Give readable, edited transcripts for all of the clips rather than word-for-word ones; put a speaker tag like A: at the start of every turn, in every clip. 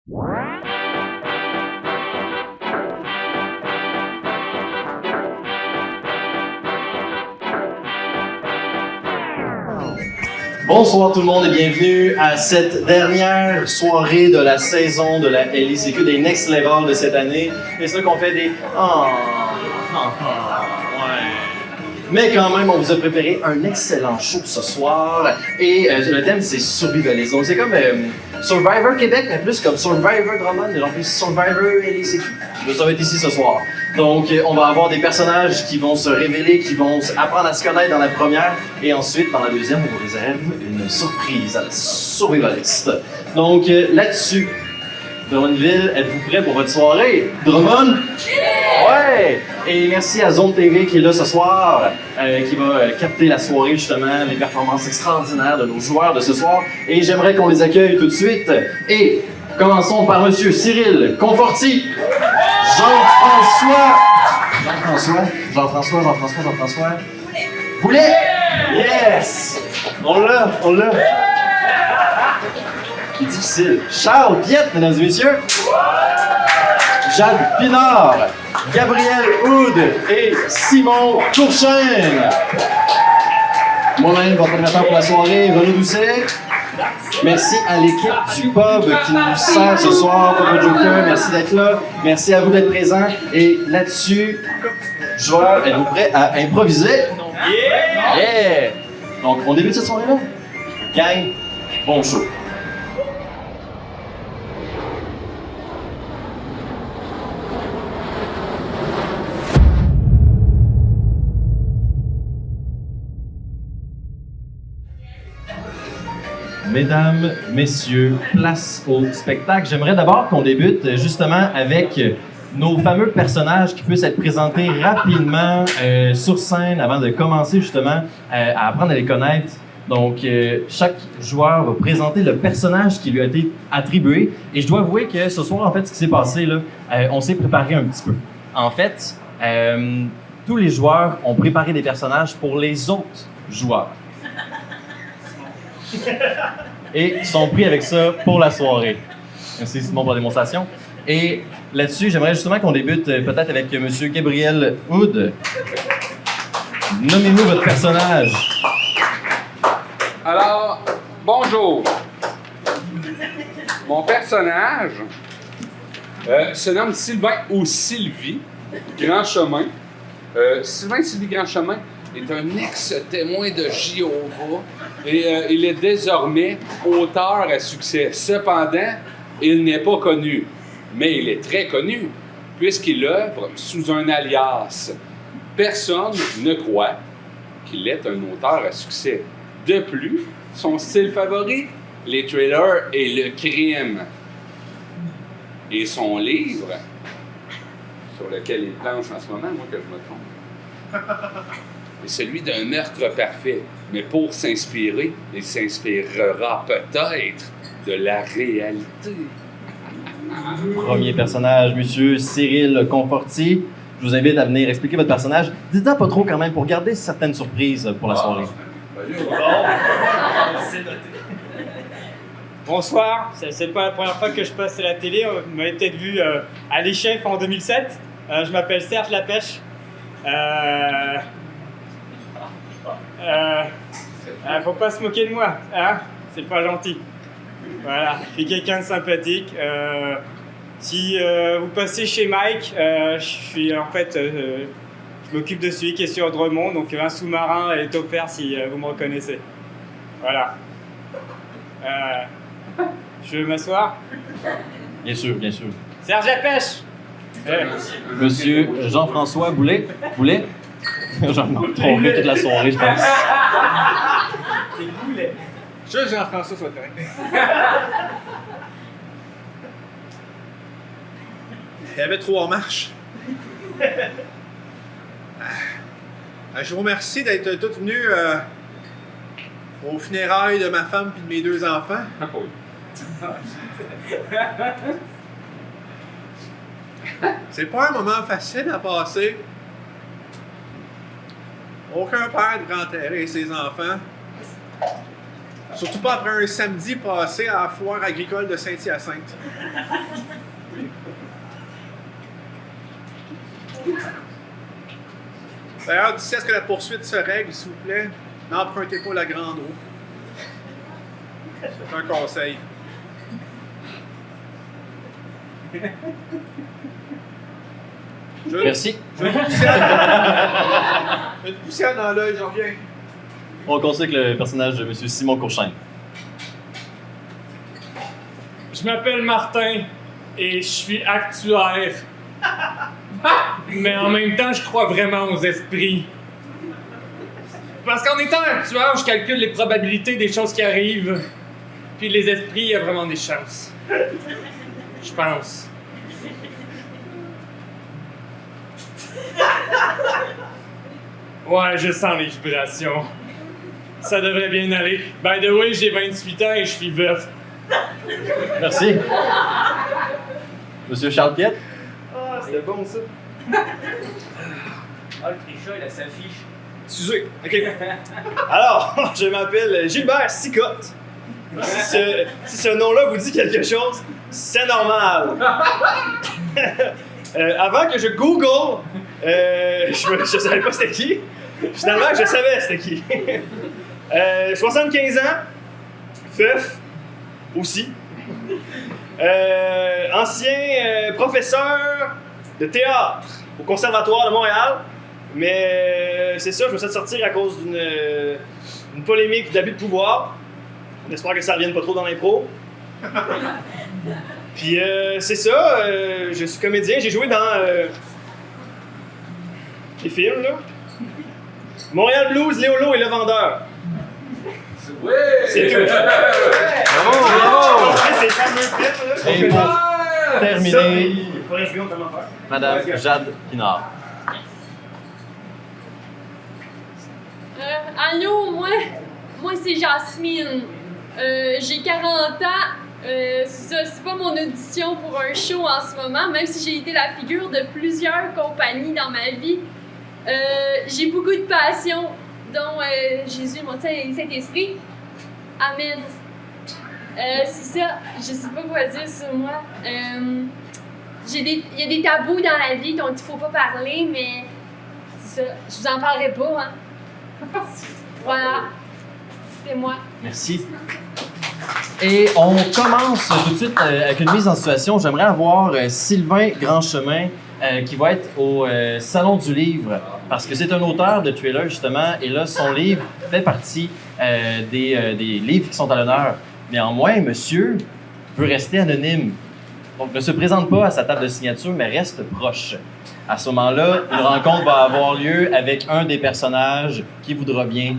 A: Bonsoir tout le monde et bienvenue à cette dernière soirée de la saison de la LICQ des Next Level de cette année. Et c'est là qu'on fait des ouais. Mais quand même, on vous a préparé un excellent show ce soir et le thème c'est survivalisme. Donc c'est comme Survivor Québec, mais plus comme Survivor Drummond, et non plus Survivor LICQ. Ça va être ici ce soir. Donc, on va avoir des personnages qui vont se révéler, qui vont apprendre à se connaître dans la première, et ensuite, dans la deuxième, on vous réserve une surprise à la survivaliste. Donc, là-dessus, Drummondville, êtes-vous prêts pour votre soirée? Drummond? Ouais! Et merci à Zone TV qui est là ce soir, qui va capter la soirée, justement, les performances extraordinaires de nos joueurs de ce soir. Et j'aimerais qu'on les accueille tout de suite. Et commençons par Monsieur Cyril Conforti. Jean-François. Boulet! Yes! On l'a! C'est difficile. Charles Piette, mesdames et messieurs. Jade Pinard. Gabriel Houd et Simon Tourchaine. Moi-même, votre animateur pour la soirée, Renaud Doucet. Merci à l'équipe du pub qui nous sert ce soir, Papa Joker, merci d'être là. Merci à vous d'être présents. Et là-dessus, joueurs, êtes-vous prêts à improviser? Yeah! Donc, on débute cette soirée-là? Gang, bon show. Mesdames, messieurs, place au spectacle. J'aimerais d'abord qu'on débute justement avec nos fameux personnages qui puissent être présentés rapidement sur scène avant de commencer justement à apprendre à les connaître. Donc, chaque joueur va présenter le personnage qui lui a été attribué. Et je dois avouer que ce soir, en fait, ce qui s'est passé, là, on s'est préparé un petit peu. En fait, tous les joueurs ont préparé des personnages pour les autres joueurs. Et sont pris avec ça pour la soirée. Merci Simon pour la démonstration. Et là-dessus, j'aimerais justement qu'on débute peut-être avec M. Gabriel Houd. Nommez-nous votre personnage.
B: Alors, bonjour. Mon personnage se nomme Sylvain ou Sylvie Grand Chemin. Sylvain Sylvie Grand Chemin est un ex-témoin de Jéhovah et il est désormais auteur à succès. Cependant, il n'est pas connu, mais il est très connu puisqu'il œuvre sous un alias. Personne ne croit qu'il est un auteur à succès. De plus, son style favori, les thrillers et le crime. Et son livre, sur lequel il planche en ce moment, moi que je me trompe, est celui d'un meurtre parfait. Mais pour s'inspirer, il s'inspirera peut-être de la réalité.
A: Premier personnage, Monsieur Cyril Conforti. Je vous invite à venir expliquer votre personnage. Dites-en pas trop quand même pour garder certaines surprises pour la soirée.
C: Bonsoir, c'est pas la première fois que je passe à la télé. Vous m'avez peut-être vu à l'Échef en 2007. Je m'appelle Serge Lapêche. Faut pas se moquer de moi, hein? C'est pas gentil. Voilà, je suis quelqu'un de sympathique. Si vous passez chez Mike, je suis en fait, je m'occupe de celui qui est sur Drummond, donc un sous-marin est offert si vous me reconnaissez. Voilà. Je veux m'asseoir?
A: Bien sûr, bien sûr.
C: Serge Lapêche!
A: Monsieur Jean-François Boulet. J'en ai trompé toute la soirée, je pense.
C: C'est Boulet.
D: Je Jean-François soit correct. Il y avait 3 marches. Je vous remercie d'être tous venus aux funérailles de ma femme et de mes 2 enfants. C'est pas un moment facile à passer. Aucun père ne veut enterrer ses enfants. Surtout pas après un samedi passé à la foire agricole de Saint-Hyacinthe. D'ailleurs, d'ici à ce que la poursuite se règle, s'il vous plaît, n'empruntez pas la grande roue. C'est un conseil.
A: Merci.
D: J'ai une poussière dans l'œil, j'en reviens.
A: On conseille que le personnage de M. Simon Courchaine.
C: Je m'appelle Martin et je suis actuaire. Mais en même temps, je crois vraiment aux esprits. Parce qu'en étant actuaire, je calcule les probabilités des choses qui arrivent. Puis les esprits, il y a vraiment des chances. Je pense. Ouais, je sens les vibrations. Ça devrait bien aller. By the way, j'ai 28 ans et je suis veuf.
A: Merci. Monsieur Charles Piette.
C: Ah, c'était bon ça.
E: Ah, le tricheur, il a sa fiche.
F: Excusez. OK. Alors, je m'appelle Gilbert Sicotte. Si ce nom-là vous dit quelque chose, c'est normal. Avant que je Google, je savais pas c'était qui. Finalement, je savais c'était qui. 75 ans, veuf aussi. Ancien professeur de théâtre au Conservatoire de Montréal. Mais c'est ça, je me suis fait sortir à cause d'une polémique d'abus de pouvoir. On espère que ça revienne pas trop dans l'impro. Puis c'est ça, je suis comédien, j'ai joué dans les films, là. Montréal Blues, Léolo et Le Vendeur.
B: Ouais!
F: C'est tout.
A: Bravo, bravo!
F: C'est les fameux films,
A: Et
F: là.
A: pour terminer,
F: Forrest Gump, comment faire?
A: Madame Jade Pinard.
G: Allô, moi c'est Jasmine. J'ai 40 ans. C'est ça, c'est pas mon audition pour un show en ce moment, même si j'ai été la figure de plusieurs compagnies dans ma vie. J'ai beaucoup de passion, dont Jésus, mon Saint-Esprit. Amen. C'est ça, je sais pas quoi dire sur moi. Il y a des tabous dans la vie dont il faut pas parler, mais c'est ça, je vous en parlerai pas, hein. Voilà, c'était moi.
A: Merci. Et on commence tout de suite avec une mise en situation. J'aimerais avoir Sylvain Grandchemin qui va être au Salon du Livre parce que c'est un auteur de thriller justement et là son livre fait partie des livres qui sont à l'honneur. Néanmoins, monsieur veut rester anonyme. Donc ne se présente pas à sa table de signature mais reste proche. À ce moment-là, une rencontre va avoir lieu avec un des personnages qui voudra bien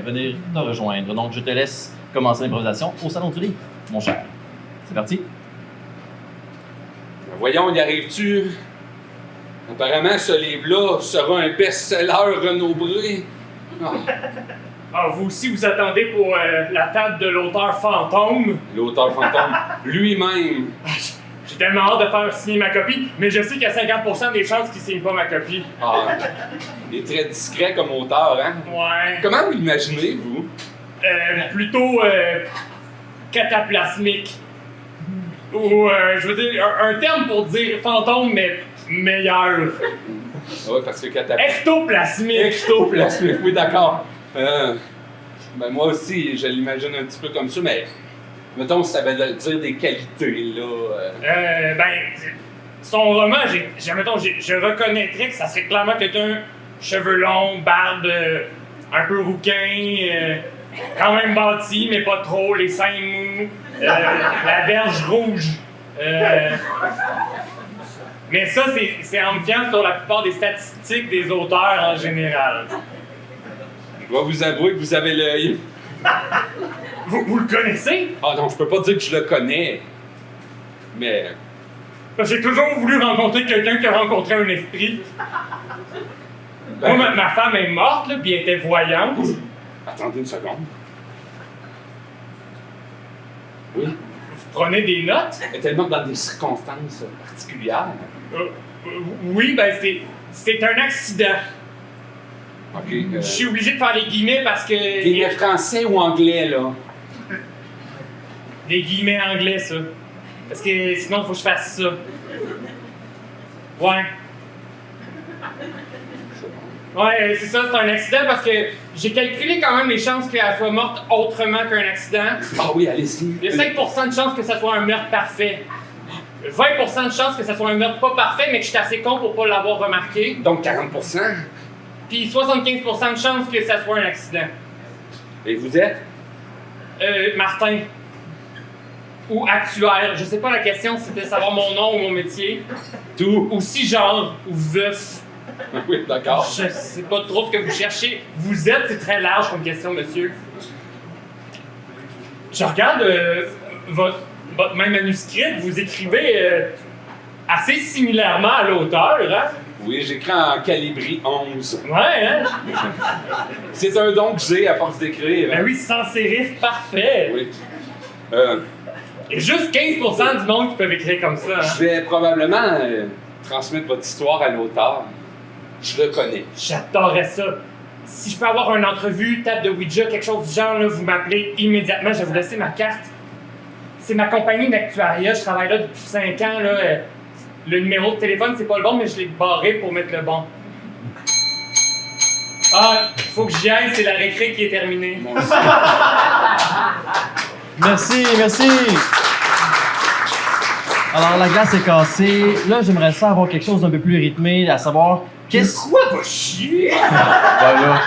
A: venir te rejoindre. Donc je te laisse commencer l'improvisation au Salon du Livre, mon cher. C'est parti?
B: Ben voyons, y arrives-tu? Apparemment, ce livre-là sera un best-seller renombré. Ah,
C: Ah, vous aussi, vous attendez pour la table de l'auteur fantôme.
B: l'auteur fantôme lui-même.
C: J'ai tellement hâte de faire signer ma copie, mais je sais qu'il y a 50% des chances qu'il signe pas ma copie.
B: Ah, il est très discret comme auteur, hein?
C: Ouais.
B: Comment vous l'imaginez, vous?
C: Plutôt cataplasmique. Ou, je veux dire, un terme pour dire fantôme, mais meilleur.
B: Oui, parce que quand t'as...
C: Ectoplasmique.
B: Ectoplasmique, oui, d'accord. Ben moi aussi, je l'imagine un petit peu comme ça, mais mettons si ça veut dire des qualités, là.
C: Son roman, je reconnaîtrais que ça serait clairement quelqu'un cheveux longs, barbe, un peu rouquin, quand même bâti, mais pas trop, les seins mous, la verge rouge. Mais ça, c'est en me fiant sur la plupart des statistiques des auteurs en général.
B: Je dois vous avouer que vous avez l'œil.
C: Vous le connaissez?
B: Ah non, je peux pas dire que je le connais. Mais...
C: Parce que j'ai toujours voulu rencontrer quelqu'un qui a rencontré un esprit.
B: Ben,
C: Moi, ma femme est morte, là, puis elle était voyante.
B: attendez une seconde. Oui,
C: Vous prenez des notes?
B: elle était morte dans des circonstances particulières.
C: Oui, ben c'est un accident.
B: OK.
C: Je suis obligé de faire les guillemets parce que...
B: Guillemets français ou anglais, là?
C: Des guillemets anglais, ça. Parce que sinon, faut que je fasse ça. Ouais. Ouais, c'est ça, c'est un accident parce que j'ai calculé quand même les chances qu'elle soit morte autrement qu'un accident.
B: Ah oui, allez-y.
C: Il y a 5% de chances que ça soit un meurtre parfait. 20% de chances que ça soit un meurtre pas parfait, mais que je suis assez con pour pas l'avoir remarqué.
B: Donc 40%.
C: Puis 75% de chances que ça soit un accident.
B: Et vous êtes?
C: Martin. Ou actuaire. Je sais pas la question si c'était savoir mon nom ou mon métier.
B: Tout.
C: Ou si genre, ou veuf.
B: Oui, d'accord.
C: Je sais pas trop ce que vous cherchez. Vous êtes, c'est très large comme question, monsieur. Je regarde votre même manuscrit, vous écrivez assez similairement à l'auteur, hein?
B: Oui, j'écris en calibri 11.
C: Ouais, hein?
B: C'est un don que j'ai à force d'écrire.
C: Ben oui, sans sérif, parfait!
B: Oui.
C: Et juste 15% du monde qui peuvent écrire comme ça, hein?
B: Je vais probablement transmettre votre histoire à l'auteur. Je le connais.
C: J'adorerais ça! Si je peux avoir une entrevue, table de Ouija, quelque chose du genre, là, vous m'appelez immédiatement, je vais vous laisser ma carte. C'est ma compagnie d'actuariat, je travaille là depuis 5 ans, là. Le numéro de téléphone, c'est pas le bon, mais je l'ai barré pour mettre le bon. Ah, faut que j'y aille, c'est la récré qui est terminée.
B: Moi aussi.
A: Merci, merci. Alors, la glace est cassée. Là, j'aimerais ça avoir quelque chose d'un peu plus rythmé, à savoir qu'est-ce...
C: Quoi, va chier?
A: Voilà.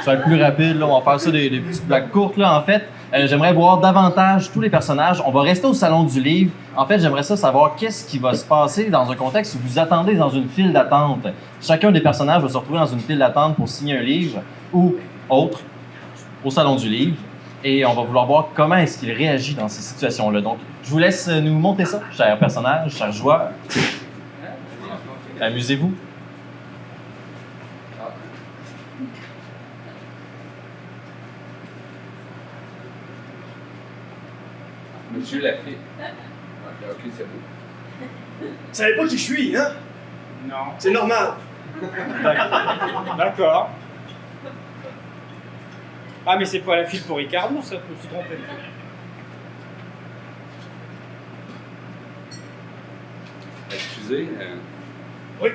A: Ça va être plus rapide, là. On va faire ça des petites blagues courtes, là, en fait. J'aimerais voir davantage tous les personnages. On va rester au salon du livre. En fait, j'aimerais ça savoir qu'est-ce qui va se passer dans un contexte où vous attendez dans une file d'attente. Chacun des personnages va se retrouver dans une file d'attente pour signer un livre ou autre au salon du livre. Et on va vouloir voir comment est-ce qu'il réagit dans ces situations-là. Donc, je vous laisse nous monter ça, chers personnages, chers joueurs. Amusez-vous.
B: Monsieur Lafay. Ok, c'est bon.
F: Vous savez pas qui je suis, hein?
C: Non.
F: C'est normal.
C: D'accord. Ah, mais c'est pas la file pour Ricardo, ça, je me suis trompé.
B: Excusez.
F: Oui.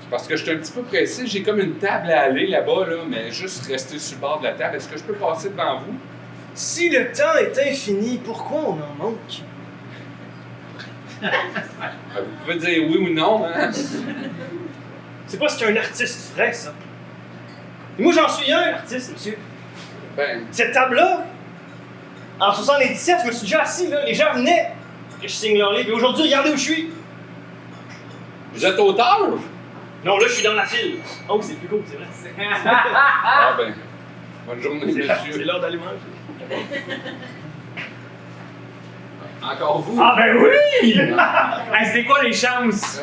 B: C'est parce que je suis un petit peu pressé. J'ai comme une table à aller là-bas, là, mais juste rester sur le bord de la table. Est-ce que je peux passer devant vous?
F: Si le temps est infini, pourquoi on en manque?
B: Vous pouvez dire oui ou non, hein?
F: C'est pas ce qu'un artiste ferait, ça. Et moi, j'en suis un, artiste, monsieur.
B: Ben,
F: Cette table-là, en 77, je me suis déjà assis, là. Les gens venaient que je signe leur livre. Et aujourd'hui, regardez où je suis.
B: vous êtes auteur?
F: Non, là, je suis dans la file. Oh, c'est plus cool, c'est vrai.
B: Ah ben, bonne journée,
F: C'est
B: monsieur.
F: l'heure d'aller manger.
B: Encore vous?
C: Ah, ben oui! Hey, c'est quoi les chances?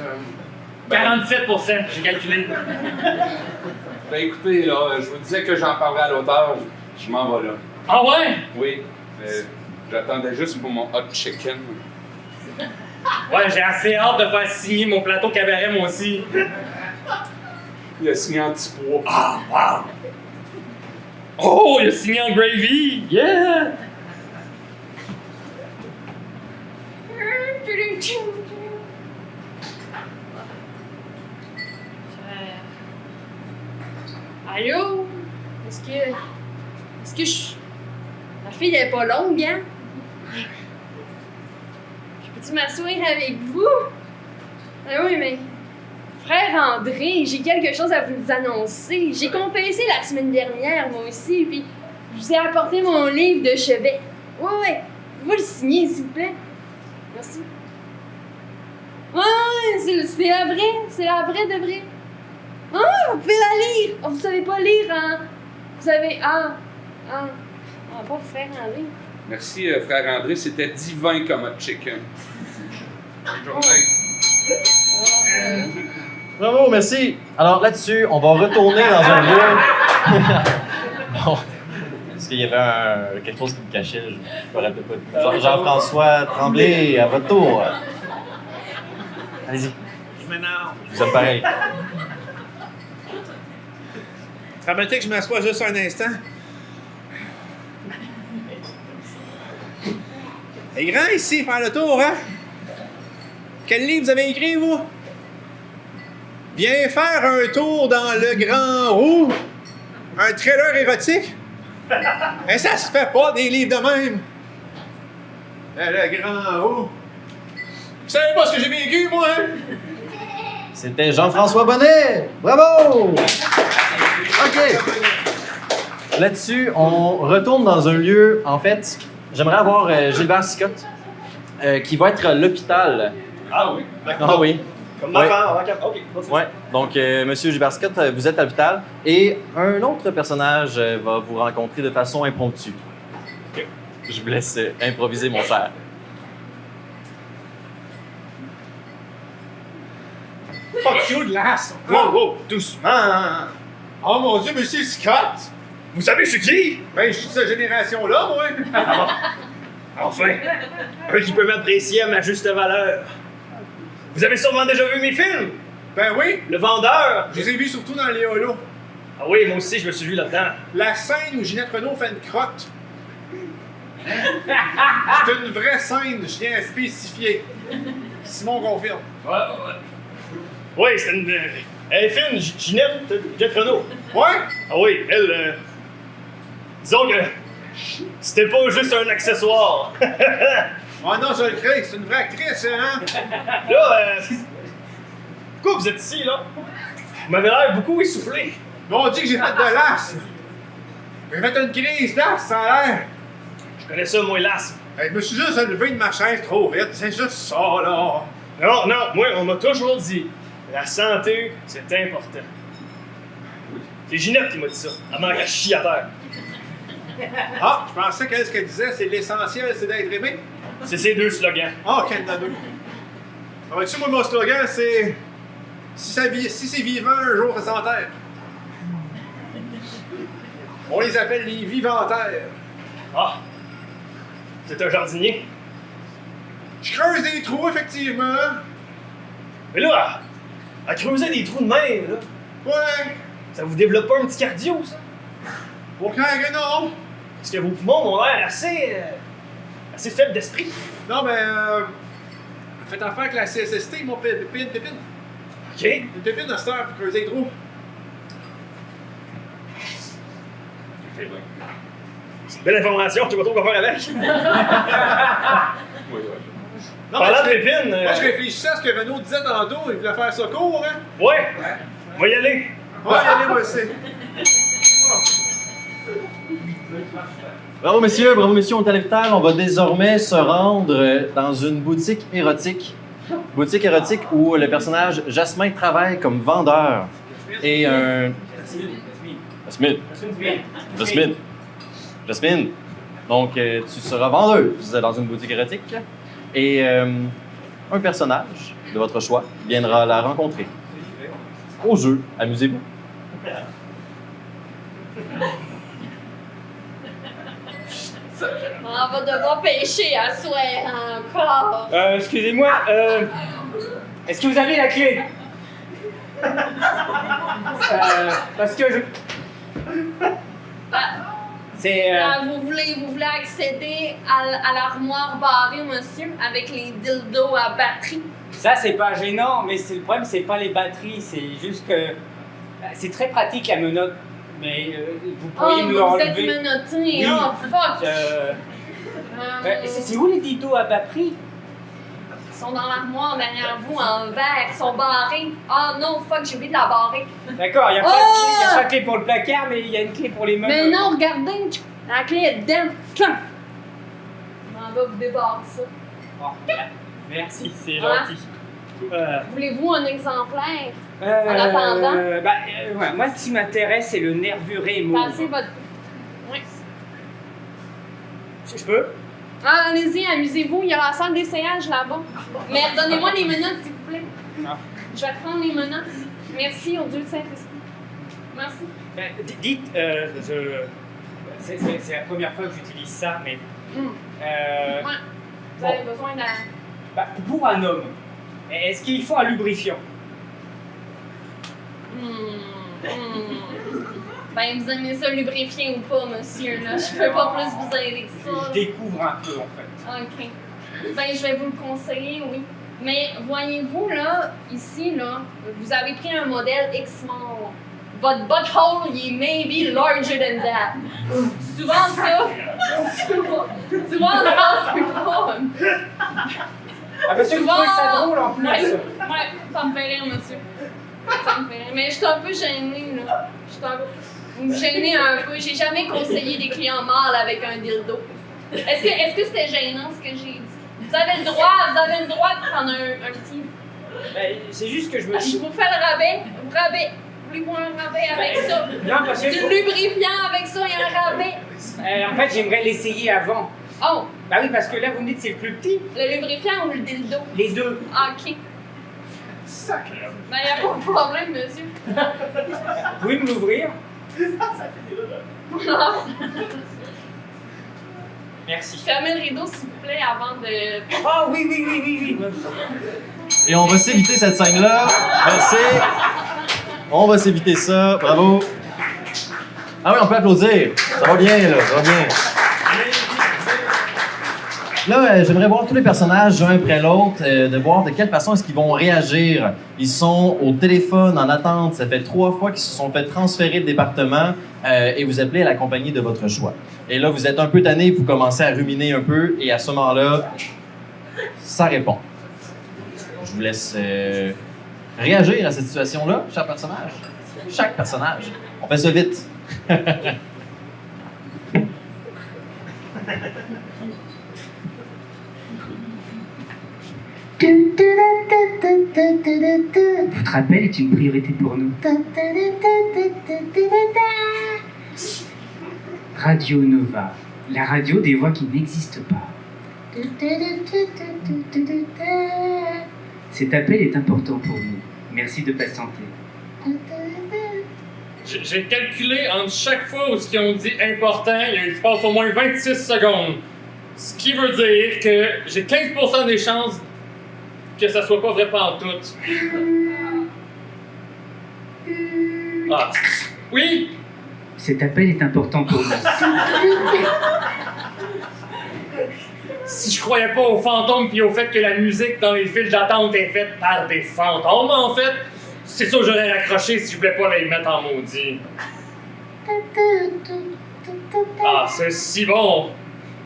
C: 47%, j'ai calculé.
B: Ben écoutez, là, je vous disais que j'en parlerai à l'auteur. Je m'en vais là.
C: Ah ouais?
B: Oui, mais j'attendais juste pour mon hot chicken.
C: Ouais, j'ai assez hâte de faire signer mon plateau cabaret, moi aussi.
B: Il a signé en petit pois.
C: Ah, wow! Oh, il a signé en gravy! Yeah!
G: Allô? Est-ce que je... Ma fille est pas longue, hein? Peux-tu m'asseoir avec vous? Ah oui, mais... Frère André, j'ai quelque chose à vous annoncer. J'ai confessé la semaine dernière, moi aussi, puis je vous ai apporté mon livre de chevet. Ouais, vous le signer, s'il vous plaît. Merci. Ouais, c'est la vraie de vraie. Ah, vous pouvez la lire. Oh, vous savez pas lire, hein? Vous savez... Ah, pas frère André.
B: Merci, frère André. C'était divin comme hot chicken. Bonne journée.
A: Bravo, merci. Alors là-dessus, on va retourner dans un lieu. Bon. Est-ce qu'il y avait quelque chose qui me cachait? Je me rappelle pas. Jean-François Tremblay, à votre tour. Allez-y.
D: Je m'énerve.
A: Vous êtes pareil.
D: Permettez que je m'assoie juste un instant. C'est grand ici, faire le tour, hein? Quel livre vous avez écrit, vous? Viens faire un tour dans le Grand Roux. Un thriller érotique? Mais ça se fait pas, des livres de même. Le Grand Roux. Vous savez pas ce que j'ai vécu, moi, hein?
A: C'était Jean-François Bonnet! Bravo! OK. Là-dessus, on retourne dans un lieu, en fait, j'aimerais avoir Gilbert Sicotte, qui va être à l'hôpital.
F: Ah oui?
A: Ah oui.
F: Comme ma
A: Ouais.
F: femme avant qu'elle. Ok, vas-y.
A: Ouais. Donc, Monsieur Gilbert Scott, vous êtes à l'hôpital et un autre personnage va vous rencontrer de façon impromptue.
F: Ok.
A: Je vous laisse improviser, mon cher.
D: Fuck you, de l'as.
F: Wow, wow, doucement.
D: Oh mon Dieu, Monsieur Scott!
F: Vous savez, je suis qui?
D: Ben, je suis de cette génération-là, moi.
F: Enfin, un qui peut m'apprécier à ma juste valeur. Vous avez sûrement déjà vu mes films?
D: Ben oui,
F: Le Vendeur.
D: je les ai vus surtout dans les holos.
F: Ah oui, moi aussi, je me suis vu là-dedans.
D: La scène où Ginette Renault fait une crotte. C'est une vraie scène, je tiens à spécifier. Simon confirme.
F: Oui, c'est une. Elle est fine, Ginette Renault.
D: Ouais?
F: Ah oui, elle. Disons que. C'était pas juste un accessoire.
D: Ah non, je le crée, c'est une vraie actrice, hein?
F: Là, pourquoi vous êtes ici, là? Vous m'avez l'air beaucoup essoufflé.
D: Mais on dit que j'ai fait de l'as. J'ai fait une crise d'as, ça a l'air.
F: Je connais ça, moi, l'asthme.
D: Hey, je me suis juste levé de ma chaise trop vite, c'est juste ça, là.
F: Non, non, moi, on m'a toujours dit, la santé, c'est important. C'est Ginette qui m'a dit ça, avant qu'elle chie à terre.
D: Ah, je pensais que ce qu'elle disait, c'est l'essentiel, c'est d'être aimé.
F: C'est ces deux slogans.
D: Ah, quel deux. Ah, tu sais, moi, mon slogan, c'est si c'est vivant, un jour, ça s'enterre. On les appelle les viventaires.
F: Ah, c'est un jardinier.
D: Je creuse des trous, effectivement.
F: Mais là, à creuser des trous de même, là,
D: Ouais.
F: ça vous développe pas un petit cardio, ça?
D: Au clair que non.
F: Parce que vos poumons ont l'air assez faibles d'esprit.
D: Non, mais faites affaire avec la CSST, ils m'ont payé une pépine.
F: OK.
D: Une pépine à cette heure pour creuser les trous.
F: C'est une belle information, je sais pas trop quoi faire avec.
B: Oui, oui.
D: Non,
F: Parlant de
D: mais
F: pépines...
D: moi, je réfléchissais à ce que Renaud disait tantôt, il voulait faire ça court, hein?
F: Ouais, on va y aller.
D: Ouais, allez, moi aussi.
A: Bravo, messieurs, on est à l'hôpital. On va désormais se rendre dans une boutique érotique. Boutique érotique où le personnage Jasmin travaille comme vendeur. Et un... Jasmine. Donc, tu seras vendeuse dans une boutique érotique. Et un personnage de votre choix viendra la rencontrer. Au jeu, amusez-vous.
G: On va devoir pêcher à souhait encore.
C: Excusez-moi, est-ce que vous avez la clé? Parce que je... C'est...
G: Vous voulez accéder à l'armoire barrée, monsieur, avec les dildos à batterie?
C: Ça, c'est pas gênant, mais le problème, c'est pas les batteries, c'est juste que... C'est très pratique, la menotte, mais vous pourriez me
G: vous êtes
C: l'enlever.
G: menotté,
C: Oui.
G: oh fuck!
C: C'est où les dildos à batterie?
G: Ils sont dans l'armoire derrière vous, en verre, ils sont barrés. Oh non, fuck, j'ai oublié de la barrer.
C: D'accord, il n'y a,
G: Oh!
C: pas de clé pour le placard, mais il y a une clé pour les meubles.
G: Mais non, regardez, la clé est dedans. Tchan! On va vous débarrer ça.
C: Oh, merci, c'est
G: Voilà.
C: gentil.
G: Voulez-vous un exemplaire? En attendant?
C: Ouais, moi, ce qui m'intéresse, c'est le nervuré mauve.
G: Passez votre... Oui.
C: Je peux?
G: Ah, allez-y, amusez-vous, il y a la salle d'essayage là-bas. Mais donnez-moi les menottes, s'il vous plaît.
C: Ah.
G: Je vais prendre les menottes. Merci, au Dieu de Saint-Esprit. Merci.
C: Dites, c'est la première fois que j'utilise ça, mais...
G: Ouais. Vous avez besoin d'un...
C: Pour un homme, est-ce qu'il faut un lubrifiant?
G: Ben, vous aimez ça lubrifier ou pas, monsieur, là? Je peux pas plus vous aider que ça.
C: Je découvre un peu, en fait.
G: OK. Ben, je vais vous le conseiller, oui. Mais voyez-vous, là, ici, là, vous avez pris un modèle X-Small. Votre butthole, il est maybe larger than that. Souvent, ça, c'est pas...
C: Ah, monsieur, vous trouvez ça drôle en plus?
G: Ouais, ça me fait rire, monsieur. Ça me fait rire. Mais je suis un peu gênée, là. Vous me gênez un peu. J'ai jamais conseillé des clients mâles avec un dildo. Est-ce que c'était gênant, ce que j'ai dit? Vous avez le droit de prendre un petit...
C: Ben, c'est juste que je me
G: Je
C: dis...
G: vous fais le rabais. Voulez-vous un rabais avec ça?
C: Non, parce que...
G: Du lubrifiant avec ça, il y a un rabais.
C: En fait, j'aimerais l'essayer avant.
G: Oh,
C: Bah oui, parce que là, vous me dites que c'est le plus petit.
G: le lubrifiant ou le dildo?
C: Les deux.
G: Ah, ok.
C: Sacré.
G: Ben, il n'y a pas de problème, monsieur.
C: Vous pouvez me l'ouvrir? Merci.
G: Fermez le rideau, s'il vous plaît, avant de...
C: Ah oui.
A: Et on va s'éviter cette scène-là. Merci. On va s'éviter ça. Bravo. Ah oui, on peut applaudir. Ça va bien, là. Ça va bien. Là, j'aimerais voir tous les personnages un après l'autre, de voir de quelle façon est-ce qu'ils vont réagir. Ils sont au téléphone en attente. Ça fait 3 fois qu'ils se sont fait transférer de département et vous appelez à la compagnie de votre choix. Et là, vous êtes un peu tanné, vous commencez à ruminer un peu et à ce moment-là, ça répond. Je vous laisse réagir à cette situation-là, chaque personnage. Chaque personnage. On fait ça vite.
E: Votre appel est une priorité pour nous. Radio Nova, la radio des voix qui n'existent pas. Cet appel est important pour nous. Merci de patienter.
H: J'ai calculé entre chaque fois où ce qu'ils ont dit important, il se passe au moins 26 secondes. Ce qui veut dire que j'ai 15% des chances que ça soit pas vrai pantoute. Ah. Oui?
E: Cet appel est important pour nous.
H: Si je croyais pas aux fantômes puis au fait que la musique dans les files d'attente est faite par des fantômes, en fait, c'est sûr que j'aurais raccroché si je voulais pas les mettre en maudit. Ah, c'est si bon!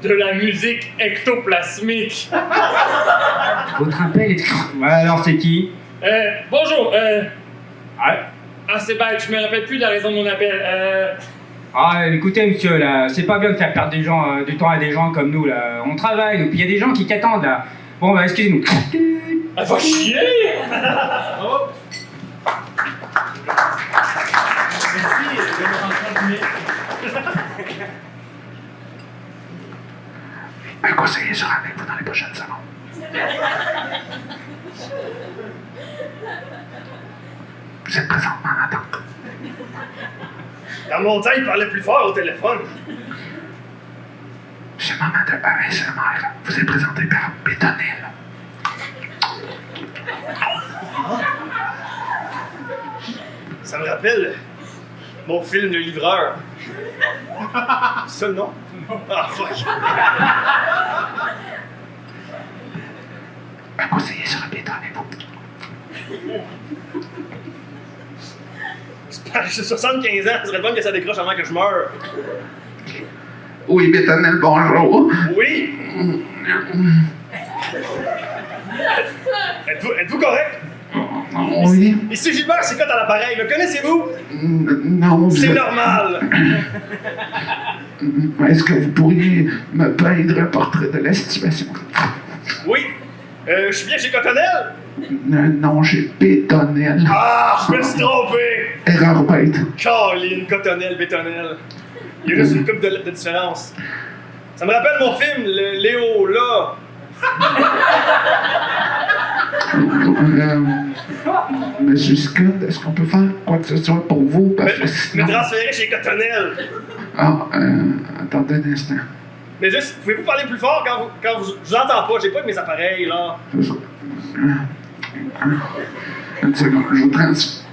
H: De la musique ectoplasmique!
E: Votre appel est... Ouais, alors c'est qui?
H: Bonjour,
E: Ouais.
H: Ah, c'est bête, je me rappelle plus de la raison de mon appel.
E: Ah, écoutez, monsieur, là, c'est pas bien de faire perdre des gens, du temps à des gens comme nous, là. On travaille, nous, puis il y a des gens qui attendent, là. Bon, bah, excusez-nous.
H: Ah, va chier!
D: Un conseiller sera avec vous dans les prochaines secondes. Vous êtes présentement en attente.
F: Dans mon temps, il parlait plus fort au téléphone.
D: Ce moment de ASMR vous est présenté par Bétonil.
F: Ça me rappelle mon film Le Livreur. C'est ça le nom? Ah, fuck.
D: Un conseiller sera bientôt avec vous.
F: J'ai 75 ans, ça serait bon que ça décroche avant que je meure.
D: Oui, Bétonil, bonjour.
F: Oui? Êtes-vous correct?
D: Oui.
F: Ici Gilbert Sicotte à l'appareil, me connaissez-vous?
D: Non,
F: C'est normal.
D: Est-ce que vous pourriez me peindre un portrait de la situation?
F: Oui. Je suis bien chez Cotonnelle?
D: Non, j'ai Bétonil.
F: Ah, je me suis trompé.
D: Erreur bête.
F: Caroline, Cotonnelle, Bétonnelle. Il y a juste une couple de différence. Ça me rappelle mon film, le Léo, là.
D: Monsieur Scott, est-ce qu'on peut faire quoi que ce soit pour vous? Parce que
F: Me
D: sinon...
F: transférer chez Cotonnelle.
D: Ah, attendez un instant.
F: Mais juste, pouvez-vous parler plus fort quand vous... Je vous entends pas, j'ai pas de mes appareils, là.
D: Une seconde, je vous transfère.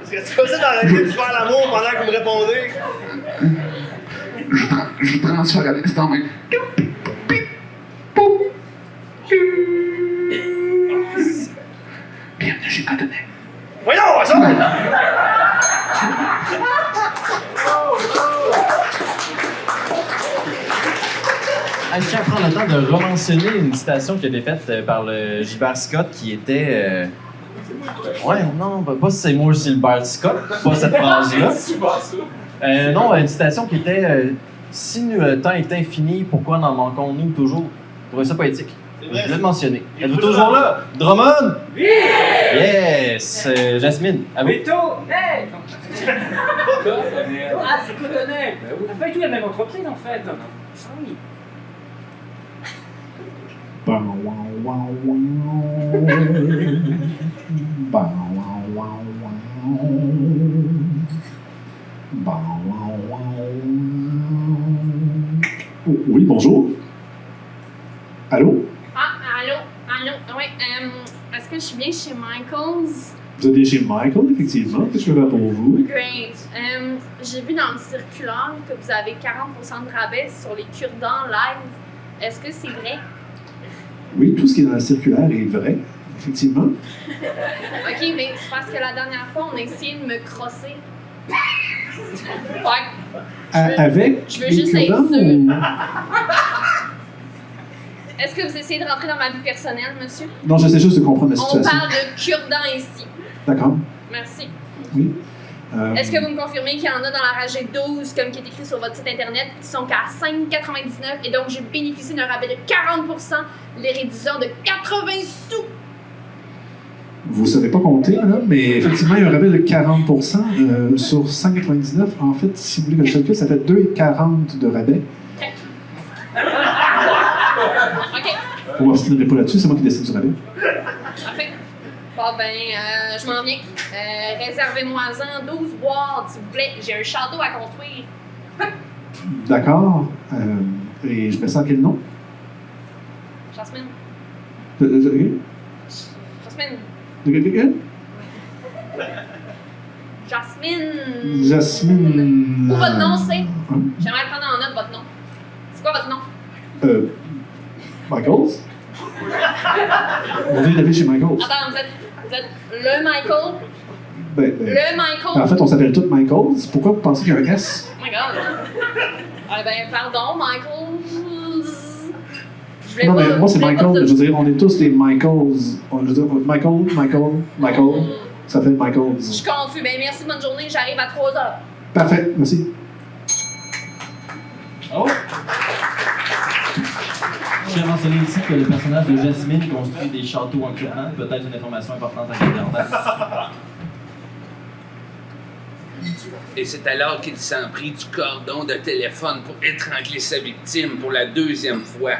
F: Est-ce que tu possible d'arrêter de faire l'amour pendant que vous me répondez?
D: Je vous transfère à l'instant même.
A: de rementionner une citation qui a été faite par le Gilbert Scott qui était. Ouais, non, pas Seymour Gilbert Scott, pas cette phrase-là. Non, une citation qui était si le temps est infini, pourquoi n'en manquons-nous toujours? Je trouvais ça poétique. Je voulais le mentionner. Êtes-vous toujours là? Drummond? Oui! Yes! Jasmine, à vous.
E: Veto! Hey! Ah, c'est Cotonnet! On n'a pas du tout la même entreprise en fait. Oui.
I: Oui, bonjour. Allô?
G: Ah, allô, oui. Est-ce que je suis bien chez Michaels?
I: Vous êtes bien chez Michael, effectivement. Qu'est-ce que je peux faire pour vous?
G: Great. J'ai vu dans le circulaire que vous avez 40% de rabais sur les cure-dents live. Est-ce que c'est vrai?
I: Oui, tout ce qui est dans la circulaire est vrai, effectivement.
G: Ok, mais c'est parce que la dernière fois, on a essayé de me crosser. Ouais.
I: Avec
G: je veux
I: les
G: juste être
I: cure-dents
G: sûre.
I: ou-
G: Est-ce que vous essayez de rentrer dans ma vie personnelle, monsieur?
I: Non, j'essaie juste de comprendre la
G: On
I: situation.
G: parle de cure-dents ici.
I: D'accord.
G: Merci.
I: Oui.
G: Est-ce que vous me confirmez qu'il y en a dans la rangée 12, comme qui est écrit sur votre site internet, qui sont qu'à 5,99 et donc j'ai bénéficié d'un rabais de 40%, les réduisant de 80 sous?
I: Vous ne savez pas compter, là, mais effectivement, il y a un rabais de 40% sur 5,99. En fait, si vous voulez que je calcule, ça fait 2,40 de rabais.
G: OK.
I: On ne m'obstinerai pas là-dessus, c'est moi qui décide du rabais.
G: Parfait. Bon, ben, je m'en viens. Réservez-moi-en 12 boîtes, s'il vous plaît. J'ai un château à construire.
I: D'accord. Et je mets ça à quel nom?
G: Jasmine.
I: Jasmine.
G: Jasmine.
I: Jasmine.
G: Ou votre nom, c'est? J'aimerais prendre en note votre nom. C'est quoi votre nom?
I: Michaels? On vient d'habiter chez Michaels.
G: Attends, vous êtes le Michael? Le Michael?
I: En fait, on s'appelle tous Michaels. Pourquoi vous pensez qu'il y a un S?
G: Oh my god. Ah ben, pardon, Michael. Je voulais
I: Non,
G: pas-
I: mais moi, c'est
G: je voulais pas
I: Michael.
G: dire-
I: Je veux dire, on est tous des Michaels. Je veux dire, Michael. Ça fait Michaels.
G: Je suis confus. Ben, merci, bonne journée. J'arrive à 3h.
I: Parfait, merci.
A: Oh! Je tiens à mentionner ici que le personnage de Jasmine construit des châteaux en cure-dents. Peut-être une information importante à garder en tête.
B: Et c'est alors qu'il s'en prit du cordon de téléphone pour étrangler sa victime pour la deuxième fois.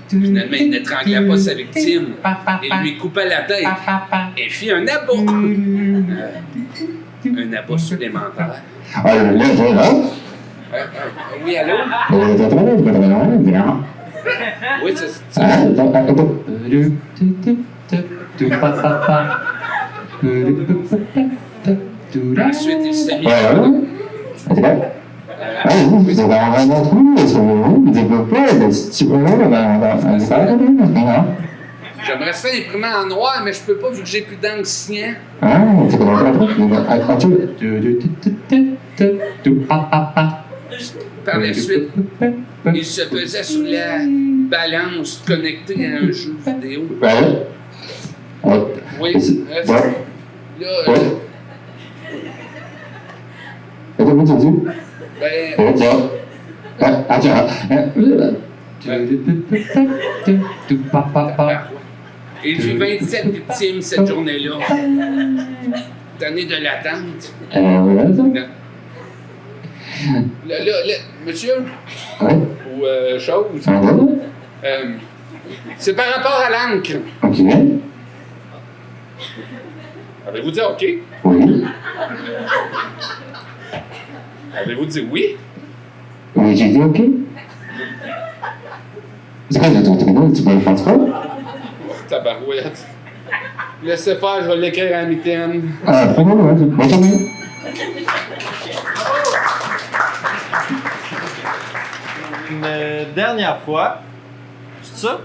B: Finalement, il n'étrangla pas sa victime. Il lui coupa la tête et fit un abo. Un abo supplémentaire. Oui, allô? Oui, c'est Ensuite, il s'est mis J'aimerais ça imprimer en noir, mais je peux pas vu que j'ai plus d'encre sien. Par la suite, il se pesait sur la balance connectée à un jeu vidéo. Oui, il fit 27 victimes cette journée-là. D'années de l'attente. Monsieur? Ou chose? C'est par rapport à l'encre.
I: OK.
B: Avez-vous dit OK?
I: Oui.
B: Avez-vous dit oui?
I: Oui, j'ai dit OK. C'est quoi, j'ai ton tribunal, tu peux le faire ça?
B: Tabarouette. Laissez faire, je vais l'écrire à la mitaine.
I: Ah, très bien, ouais. Bonne journée.
A: Une dernière fois, je ça?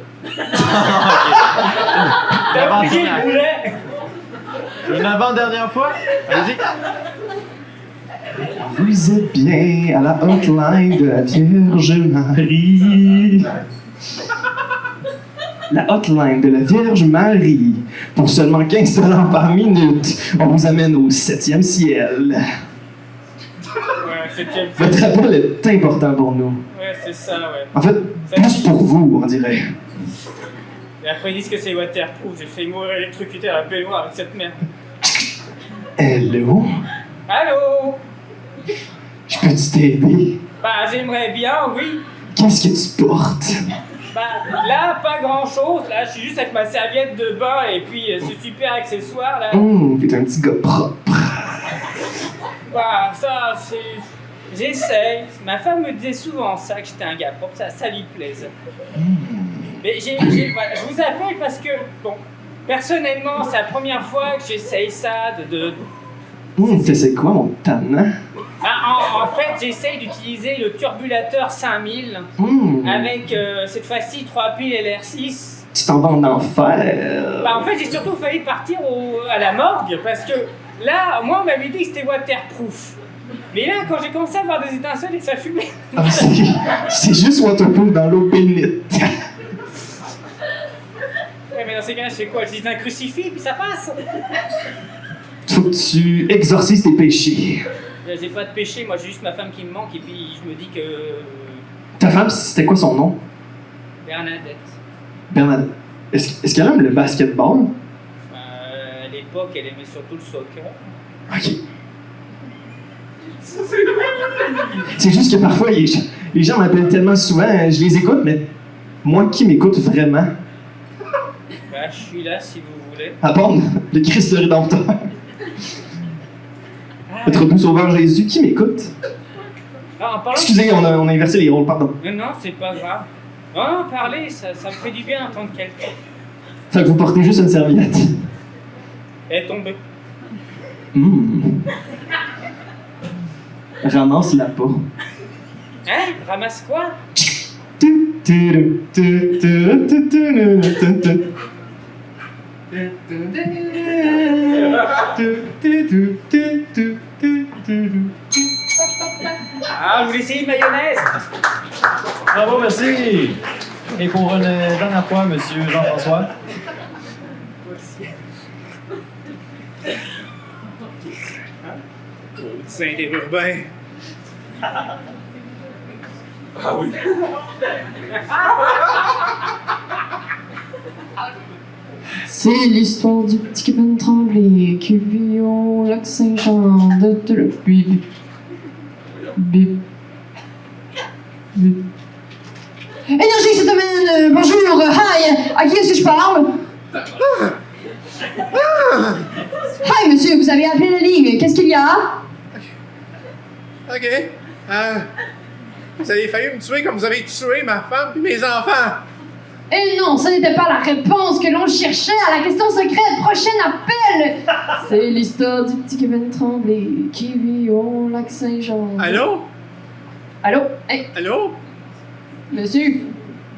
C: T'as oublié le
A: L'avant-dernière.
C: boulet!
A: Une avant-dernière fois? Allez-y.
J: Vous êtes bien à la hotline de la Vierge Marie. La hotline de la Vierge Marie. Pour seulement 15 $ par minute, on vous amène au 7e ciel.
C: Ouais, septième.
J: Votre appel est important pour nous.
C: Ouais, c'est ça, ouais.
J: En fait, plus pour vous, on dirait.
C: Et après, ils disent que c'est waterproof. J'ai failli mourir électrocuté à la baignoire avec cette merde.
J: Hello?
C: Allô?
J: Je peux-tu t'aider?
C: Bah, j'aimerais bien, oui.
J: Qu'est-ce que tu portes?
C: Bah, là, pas grand-chose. Là, je suis juste avec ma serviette de bain et puis ce super accessoire, là.
J: T'es un petit gars propre.
C: Bah, ça, c'est... J'essaye. Ma femme me disait souvent ça, que j'étais un gars propre. Ça lui plaise. Mais voilà, je vous appelle parce que, bon, personnellement, c'est la première fois que j'essaye ça
J: C'est quoi, mon tannant?
C: En fait, j'essaye d'utiliser le turbulateur 5000 avec, cette fois-ci, 3 piles LR6.
J: Tu t'en vas en enfer.
C: Bah, en fait, j'ai surtout failli partir à la morgue parce que là, moi, on m'avait dit que c'était waterproof. Mais là, quand j'ai commencé à voir des étincelles et que ça fumait...
J: Ah, c'est juste waterproof dans l'eau bénite.
C: Ouais, mais dans ces cas-là, je fais quoi? J'utilise un crucifix puis ça passe?
J: Faut que tu exorcises tes péchés.
C: J'ai pas de péché, moi j'ai juste ma femme qui me manque et puis je me dis que...
J: Ta femme, c'était quoi son nom?
C: Bernadette.
J: Bernadette. Est-ce qu'elle aime le basketball?
C: À l'époque, elle aimait surtout le soccer.
J: Ok. C'est juste que parfois, les gens m'appellent tellement souvent, je les écoute, mais moi qui m'écoute vraiment?
C: Bah, je suis là si vous voulez.
J: À part le Christ Rédempteur. Notre doux sauveur Jésus, qui m'écoute?
C: Ah, en parlant...
J: Excusez, on a inversé les rôles, pardon.
C: Non, c'est pas grave. Non, parlez, ça me fait du bien d'entendre quelqu'un.
J: Fait que vous portez juste une serviette.
C: Elle est tombée.
J: Ramasse-la pas.
C: Hein? Ramasse quoi? Ah, vous voulez essayer une mayonnaise?
A: Bravo, merci. Et pour une dernière fois, monsieur Jean-François.
D: Saint-Urbain.
B: Ah oui.
K: C'est l'histoire du petit Kevin Tremblay qui vit au lac Saint-Jean de le bip. Bip. Bip. Énergie cette semaine, bonjour, hi, à qui est-ce que je parle? Hi monsieur, vous avez appelé la ligne, qu'est-ce qu'il y a?
D: OK. Vous avez failli me tuer comme vous avez tué ma femme et mes enfants.
K: Eh non, ce n'était pas la réponse que l'on cherchait à la question secrète. Prochain appel! C'est l'histoire du petit Kevin Tremblay qui vit au lac Saint-Jean.
D: Allô?
K: Allô? Hey,
D: Allô?
K: monsieur,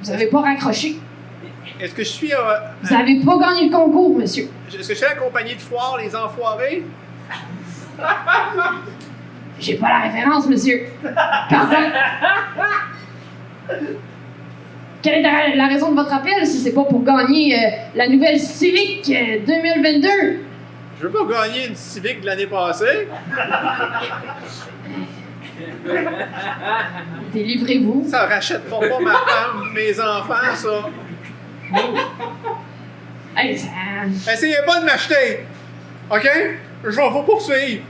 K: vous avez pas raccroché.
D: Est-ce que je suis...
K: Vous avez pas gagné le concours, monsieur.
D: Est-ce que je suis à la compagnie de foire, les enfoirés?
K: J'ai pas la référence, monsieur. Pardon. Quelle est la raison de votre appel si c'est pas pour gagner la nouvelle Civic 2022?
D: Je veux pas gagner une Civic de l'année passée.
K: Délivrez-vous.
D: Ça rachètera pas ma femme, mes enfants, ça.
K: Hey, ça...
D: Essayez pas de m'acheter. OK? Je vais vous poursuivre.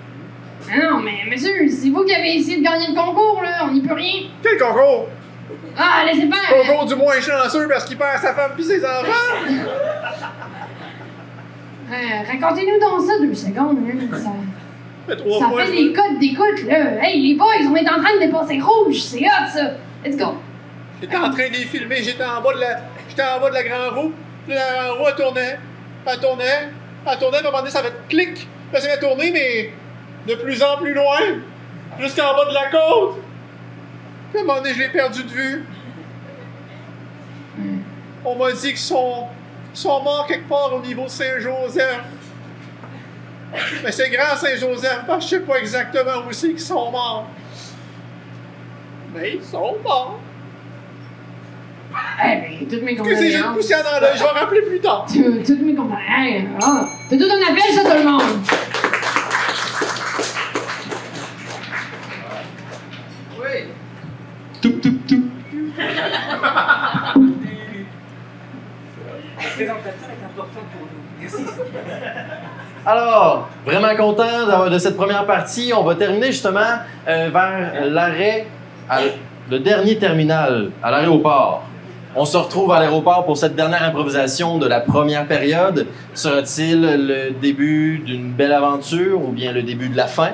K: Ah non, mais monsieur, c'est vous qui avez essayé de gagner le concours, là. On n'y peut rien.
D: Quel concours?
K: Ah, laissez faire.
D: Concours du moins chanceux parce qu'il perd sa femme puis ses enfants.
K: Racontez-nous donc ça 2 secondes, là. Ça...
D: fait 3
K: Ça
D: fois.
K: fait des codes d'écoute, là. Hey, les boys, on est en train de dépasser rouge. C'est hot, ça. Let's go.
D: J'étais en train de les filmer, j'étais en bas de la grande roue. Puis la grande roue, elle tournait. Elle tournait, puis à un moment donné, ça fait clic. Là, ça a tourné, mais de plus en plus loin. Jusqu'en bas de la côte. Puis à un moment donné, je l'ai perdu de vue. On m'a dit qu'ils sont morts quelque part au niveau Saint-Joseph. Mais c'est grand Saint-Joseph, parce que je sais pas exactement où c'est qu'ils sont morts. Mais ils sont morts.
K: Eh ben, toutes mes
D: Excusez, j'ai une
K: condoléances.
D: poussière dans l'œil, je vais rappeler plus tard.
K: Toutes mes condoléances. Hey, ah, c'est tout un appel, ça, tout le monde.
A: Oui.
J: Toup, toup, toup.
E: Le présentateur est important pour nous. Merci.
A: Alors, vraiment content de cette première partie. On va terminer justement vers l'arrêt, le dernier terminal, à l'aéroport. On se retrouve à l'aéroport pour cette dernière improvisation de la première période. Sera-t-il le début d'une belle aventure ou bien le début de la fin?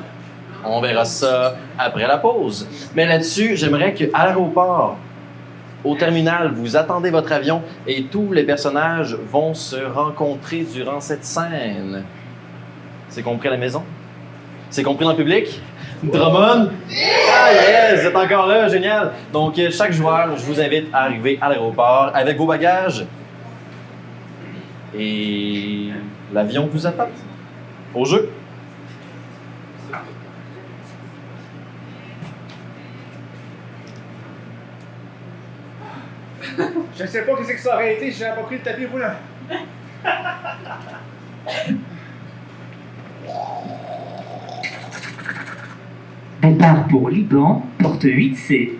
A: On verra ça après la pause. Mais là-dessus, j'aimerais qu'à l'aéroport, au terminal, vous attendez votre avion et tous les personnages vont se rencontrer durant cette scène. C'est compris à la maison? C'est compris dans le public? Drummond? Ah yes, vous êtes encore là, génial! Donc, chaque joueur, je vous invite à arriver à l'aéroport avec vos bagages. Et l'avion vous attend. Au jeu!
D: Je sais pas qu'est-ce que ça aurait été si j'avais pas pris le tapis roulant.
E: Départ pour Liban, porte 8C.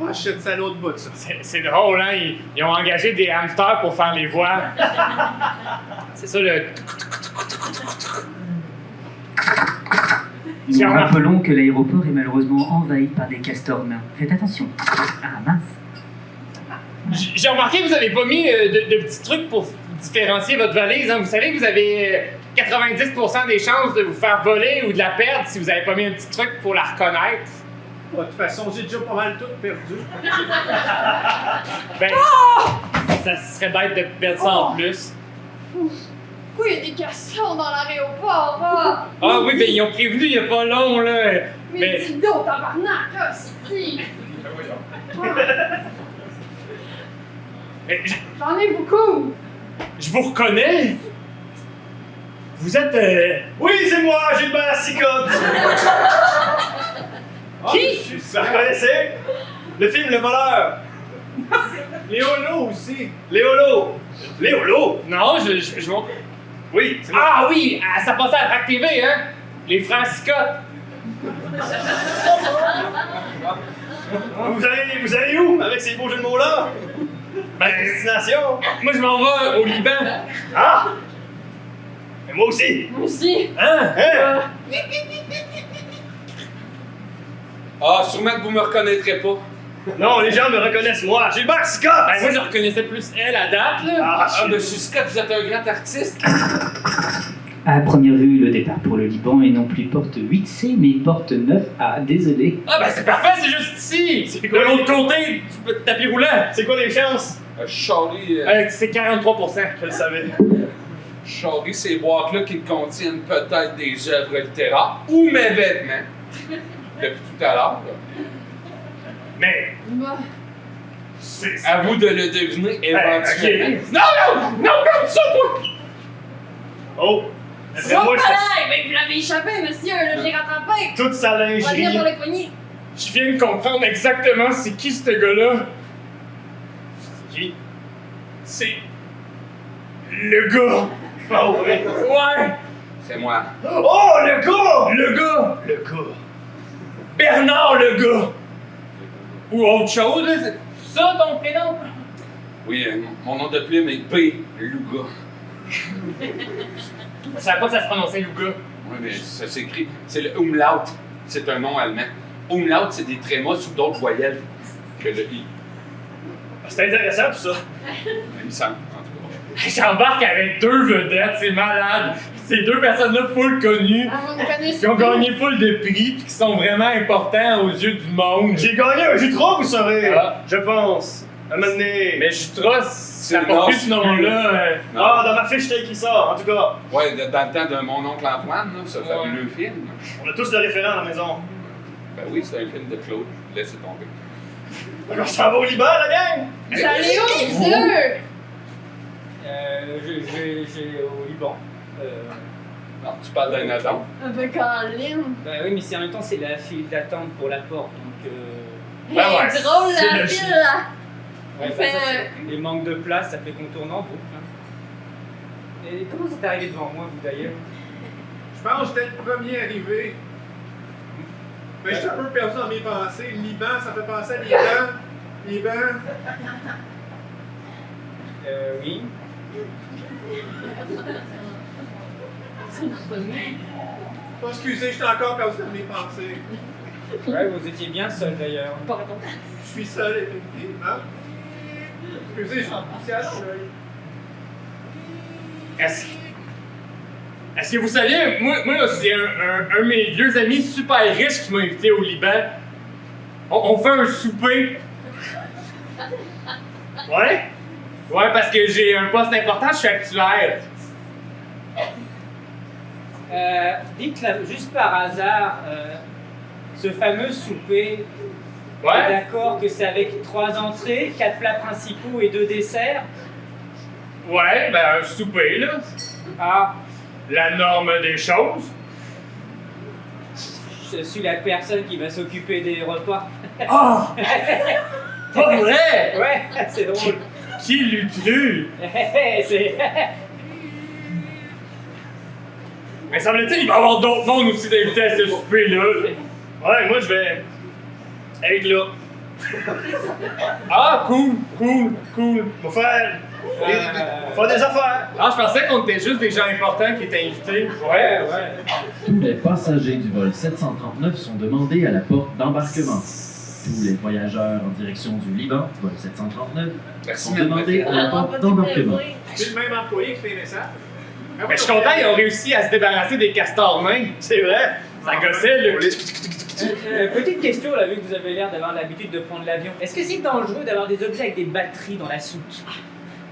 D: Ah, shit, c'est à l'autre bout, ça.
H: C'est drôle, hein? Ils ont engagé des hamsters pour faire les voix. C'est ça le.
E: Nous rappelons que l'aéroport est malheureusement envahi par des castors nains. Faites attention. Ah mince.
H: J'ai remarqué que vous avez pas mis de petits trucs pour différencier votre valise. Hein? Vous savez que vous avez 90% des chances de vous faire voler ou de la perdre si vous avez pas mis un petit truc pour la reconnaître.
D: De toute façon, j'ai déjà pas mal tout perdu.
H: Ben, ça serait bête de perdre ça en plus.
G: Pourquoi il y a des castors dans l'aéroport, ah?
H: Ah oui, ben ils ont prévenu il y a pas long, là.
G: Mais dis donc, tabarnak, hostie! J'en ai beaucoup!
H: Je vous reconnais! Vous êtes.
F: Oui, c'est moi, Gilbert Sicotte!
G: Qui?
F: Vous reconnaissez? Le film Le Voleur!
D: Léolo aussi.
F: Léolo! Léolo?
H: Non, je m'en.
F: Oui, c'est moi.
H: Ah oui, ça passait à Track TV, hein? Les frères Scott.
F: Vous allez où avec ces beaux jeux de mots-là?
H: Ben,
F: Destination?
H: moi, je m'en vais au Liban.
F: Ah! Mais moi aussi!
G: Moi aussi!
F: Hein? Hein?
B: Ah, sûrement que vous me reconnaîtrez pas.
F: Non, les gens me reconnaissent moi, Gilbert Sicotte!
H: Ben, moi, je reconnaissais plus elle à date, là.
F: Ah,
B: Ah, monsieur Scott, vous êtes un grand artiste.
E: À première vue, le départ pour le Liban est non plus porte 8C, mais porte 9A. Désolé.
H: Ah, ben, c'est parfait, c'est juste ici.
F: C'est
H: De
F: quoi?
H: l'autre côté du tapis roulant.
F: C'est quoi les chances?
B: Charlie,
H: C'est 43%.
F: Je le savais.
B: Charlie, ces boîtes-là qui contiennent peut-être des œuvres littéraires ou mes vêtements. Depuis tout à l'heure. là.
H: Mais,
G: Bah,
H: c'est.
B: À vous de le deviner éventuellement.
H: Ok. Non, comme ça, toi!
F: Oh!
G: c'est
F: Après moi,
G: pas
F: je fais
G: pareil! Ben, vous l'avez échappé, monsieur, là, j'ai rattrapé!
F: toute sa
G: On va venir
F: lingerie.
G: pour les poignées!
H: Je viens de comprendre exactement c'est qui ce gars-là.
F: Qui?
H: C'est. Le gars!
F: Oh, oui.
H: Ouais!
B: C'est moi.
F: Oh, le gars!
H: Le gars!
F: Le gars.
H: Bernard le gars! Ou autre chose, là, c'est ça ton prénom?
B: Oui, mon nom de plume est P. Luga.
H: Je savais pas que ça se prononçait Luga.
B: Oui, mais ça s'écrit. C'est le umlaut. C'est un nom allemand. Umlaut, c'est des trémas sous d'autres voyelles que le I.
F: C'est intéressant tout ça.
B: Il me semble, en tout cas.
H: J'embarque avec deux vedettes, c'est malade. Ces deux personnes-là full connues,
G: Ah, vous me connaissez
H: qui ont
G: pas.
H: gagné full de prix, puis qui sont vraiment importants aux yeux du monde.
F: J'ai gagné un Jutras, vous saurez.
H: Ah.
F: Je pense. À un moment donné.
H: Mais Jutras, ça
B: le
H: porte
B: nom,
H: plus ce nom-là.
B: Non.
F: Ah, dans ma fiche, t'as écrit ça, en tout cas.
B: Ouais, dans le temps de mon oncle Antoine, là, ce fabuleux film.
F: On a tous le référent à la maison.
B: Ben oui, c'est un film de Claude. Laissez tomber.
F: On s'en va au Liban, la gang!
G: Vous allez où, vous deux?
E: Je vais au Liban.
B: Non, tu parles d'un Adam.
G: Avec Caroline.
E: Bah oui, mais en même temps, c'est la file d'attente pour la porte, donc...
G: Ouais, drôle
F: c'est
G: la
F: logique.
G: file là.
E: Ouais,
G: On
E: bah,
G: fait
E: ça, les manques de place, ça fait qu'on tourne en boucle. Hein. Et comment vous êtes arrivé devant moi, vous d'ailleurs?
D: Je pense que j'étais le premier arrivé. Mais je suis un peu perdu dans mes pensées. Le Liban, ça fait penser à Liban. Liban.
E: Oui.
D: Oh, excusez, j'étais encore perdu dans mes pensées.
E: Ouais, vous étiez bien seul d'ailleurs.
G: Pardon.
D: Je suis seul, effectivement. Excusez, je suis en poussière sur l'œil.
H: Est-ce que vous saviez, moi c'est un de mes vieux amis super riches qui m'a invité au Liban. On fait un souper.
F: Ouais?
H: Ouais, parce que j'ai un poste important, je suis actuaire.
E: Dites là, juste par hasard, ce fameux souper,
H: Ouais?
E: d'accord que c'est avec 3 entrées, 4 plats principaux et 2 desserts?
H: Ouais, ben un souper là.
E: Ah,
H: La norme des choses.
E: je suis la personne qui va s'occuper des repas.
H: Ah! Pas vrai!
E: Ouais, c'est drôle.
H: Qui l'eût cru?
E: C'est...
H: Mais semble-t-il qu'il va y avoir d'autres mondes aussi d'invités à ce souper-là.
F: Ouais, moi je vais être là.
H: Ah, cool.
F: On va faire des affaires.
H: Ah, je pensais qu'on était juste des gens importants qui étaient invités.
E: Ouais.
L: Tous les passagers du vol 739 sont demandés à la porte d'embarquement. Tous les voyageurs en direction du Liban, vol 739, sont demandés à la porte d'embarquement.
D: C'est le même employé qui fait les messages.
H: Mais je suis content, ils ont réussi à se débarrasser des castors nains.
F: C'est vrai.
H: Ça gossait, là.
E: Petite question, là, vu que vous avez l'air d'avoir l'habitude de prendre l'avion. Est-ce que c'est dangereux d'avoir des objets avec des batteries dans la soute?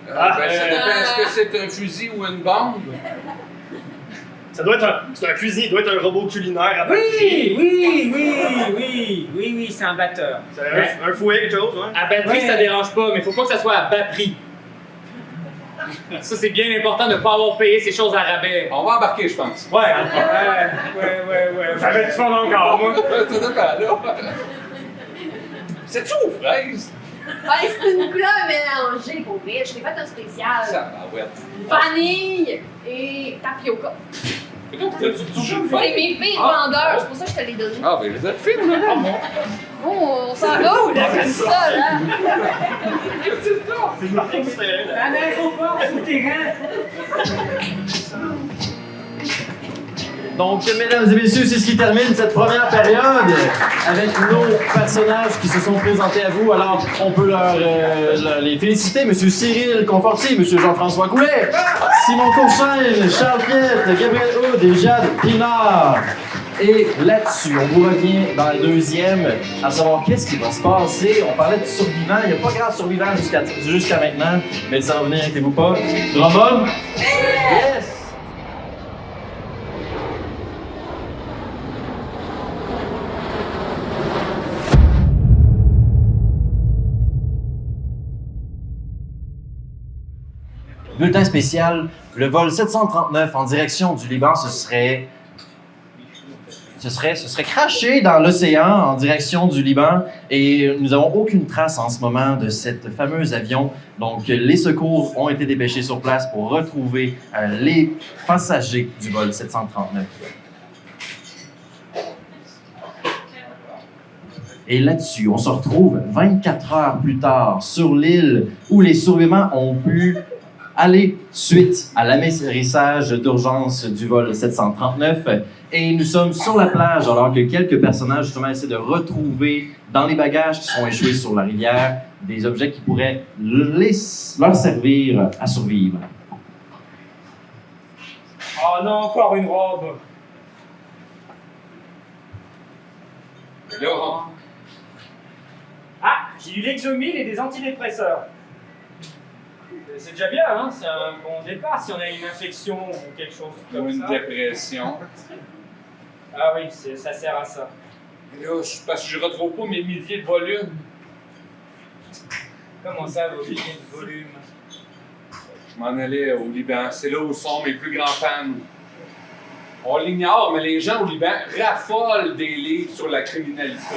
B: Ça dépend, est-ce que c'est un fusil ou une bombe?
F: Ça doit être c'est un cuisinier, il doit être un robot culinaire à batterie.
E: Oui, c'est un batteur.
F: C'est un fouet, quelque chose, hein?
H: À batterie,
E: Ouais.
H: ça dérange pas, mais faut pas que ça soit à bas prix. Ça, c'est bien important de ne pas avoir payé ces choses à rabais.
B: On va embarquer, je pense.
H: Ouais.
E: Ouais.
H: J'avais du fun encore, moi.
B: Ça dépend, là. C'est-tu aux fraises?
G: Ouais, c'est une couleur mélangée pour vrai. Je t'ai fait un spécial.
B: Ça, ouais.
G: Vanille et tapioca. C'est mes pires vendeurs, c'est pour ça que je te l'ai donné.
B: Ah, ben, vous êtes fine, là.
G: Oh, on s'en va là, comme ça, là.
E: Un aéroport souterrain.
A: Donc, mesdames et messieurs, c'est ce qui termine cette première période avec nos personnages qui se sont présentés à vous. Alors, on peut les féliciter. Monsieur Cyril Conforti, Monsieur Jean-François Goulet, Simon Courchaine, Charles Piette, Gabriel Houd et Jade Pinard. Et là-dessus, on vous revient dans la deuxième, à savoir qu'est-ce qui va se passer. On parlait de survivants. Il n'y a pas grand survivant jusqu'à maintenant, mais ça va venir, inquiétez-vous pas. Drummond? Yes! Bulletin spécial, le vol 739 en direction du Liban ce serait craché dans l'océan en direction du Liban et nous n'avons aucune trace en ce moment de cet fameux avion. Donc les secours ont été dépêchés sur place pour retrouver les passagers du vol 739. Et là-dessus, on se retrouve 24 heures plus tard sur l'île où les survivants ont pu aller suite à l'amérissage d'urgence du vol 739. Et nous sommes sur la plage alors que quelques personnages justement essaient de retrouver dans les bagages qui sont échoués sur la rivière des objets qui pourraient leur servir à survivre.
E: Oh non, encore une robe.
B: Là,
E: Ah, j'ai eu l'exomile et des antidépresseurs. C'est déjà bien, hein? C'est un bon départ si on a une infection ou quelque chose
B: ou
E: comme
B: une
E: ça.
B: dépression.
E: Ah oui, ça sert à ça.
B: Là, parce que je retrouve pas mes milliers de volumes.
E: Comment ça, vos billets de volume?
B: Je m'en allais au Liban. C'est là où sont mes plus grands fans. On l'ignore, mais les gens au Liban raffolent des livres sur la criminalité.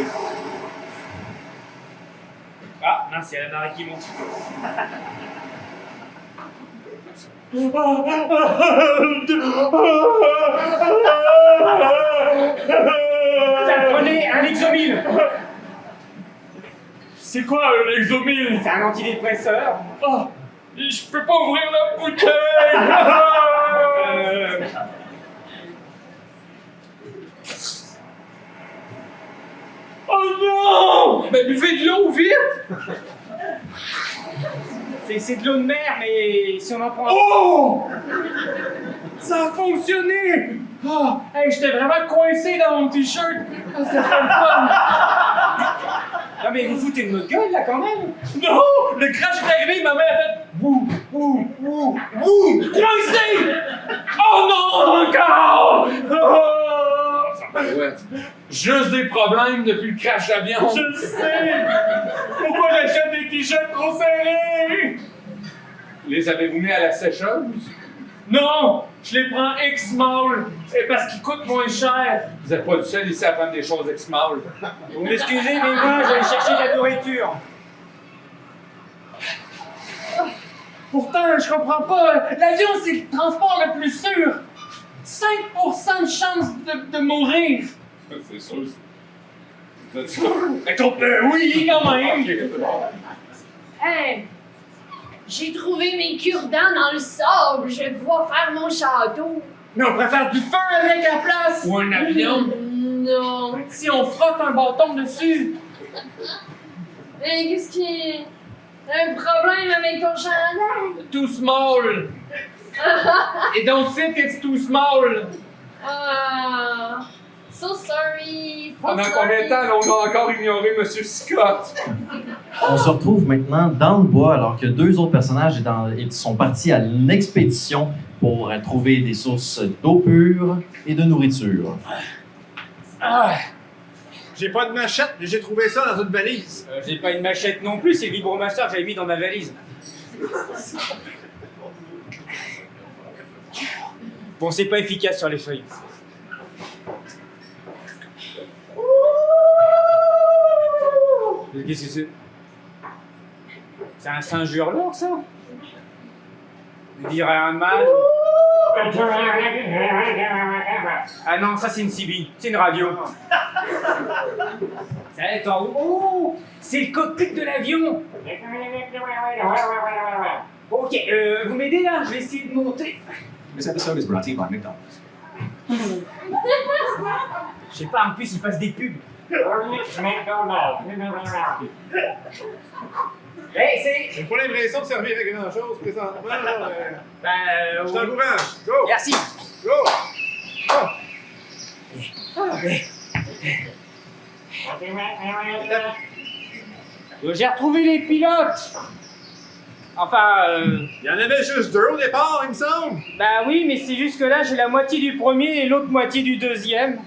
E: Ah, non, c'est la marée qui monte. Prenez un Exomil.
H: C'est quoi un Exomil?
E: C'est un antidépresseur.
H: Oh, je peux pas ouvrir la bouteille! Oh non!
B: Mais buvez de l'eau, vite!
E: C'est de l'eau de mer, mais si on en prend un...
H: Oh! Ça a fonctionné! Oh, hey, j'étais vraiment coincé dans mon t-shirt! Ah, c'était pas le fun!
E: Non mais vous foutez de notre gueule là quand même!
H: Non! Le crash est arrivé, ma mère a fait wouh, wouh, wouh, wouh! Coincé! Oh non! Encore! Oh!
B: Ouais. Juste des problèmes depuis le crash d'avion.
H: Je le sais! Pourquoi j'achète des t-shirts trop serrés?
B: Les avez-vous mis à la sécheuse?
H: Non! Je les prends X-Mall! C'est parce qu'ils coûtent moins cher!
B: Vous n'êtes pas le seul ici à prendre des choses ex-mall.
E: Vous m'excusez, mais moi j'allais chercher de la nourriture.
H: Pourtant, je comprends pas. L'avion, c'est le transport le plus sûr. 5% de chance de mourir.
B: C'est sûr. Vous êtes sûr?
H: Oui, quand même.
G: Hey! J'ai trouvé mes cure-dents dans le sable. Je vais pouvoir faire mon château.
H: Mais on préfère du feu avec à la place. Ou un avion.
G: Non.
H: Si on frotte un bâton dessus.
G: Mais qu'est-ce qui est... un problème avec ton chandail?
H: Too small. Et don't think it's too small.
G: Ah... So sorry.
B: Pendant combien de temps on a encore ignoré M. Scott?
A: On se retrouve maintenant dans le bois alors que deux autres personnages sont partis à une expédition pour trouver des sources d'eau pure et de nourriture.
D: Ah. J'ai pas de machette, mais j'ai trouvé ça dans une valise.
E: J'ai pas une machette non plus, c'est le vibromasseur que j'avais mis dans ma valise. Bon, c'est pas efficace sur les feuilles. Qu'est-ce que c'est? C'est un singe hurleur, ça? On dirait un mâle. Ah non, ça c'est une CB, c'est une radio. Ça va être en haut. Oh! C'est le cockpit de l'avion! Ok, vous m'aidez là? Je vais essayer de monter.
I: This episode is brought to you by McDonald's.
E: Je sais pas, en plus il passe des pubs. Hey, c'est...
D: J'ai pas l'impression de servir à grand-chose présentement.
E: Ben,
D: Je t'encourage. Go!
E: merci.
D: Go!
E: J'ai retrouvé les pilotes. Enfin,
D: Il y en avait juste deux au départ, il me semble.
E: bah oui, mais c'est juste que là j'ai la moitié du premier et l'autre moitié du deuxième.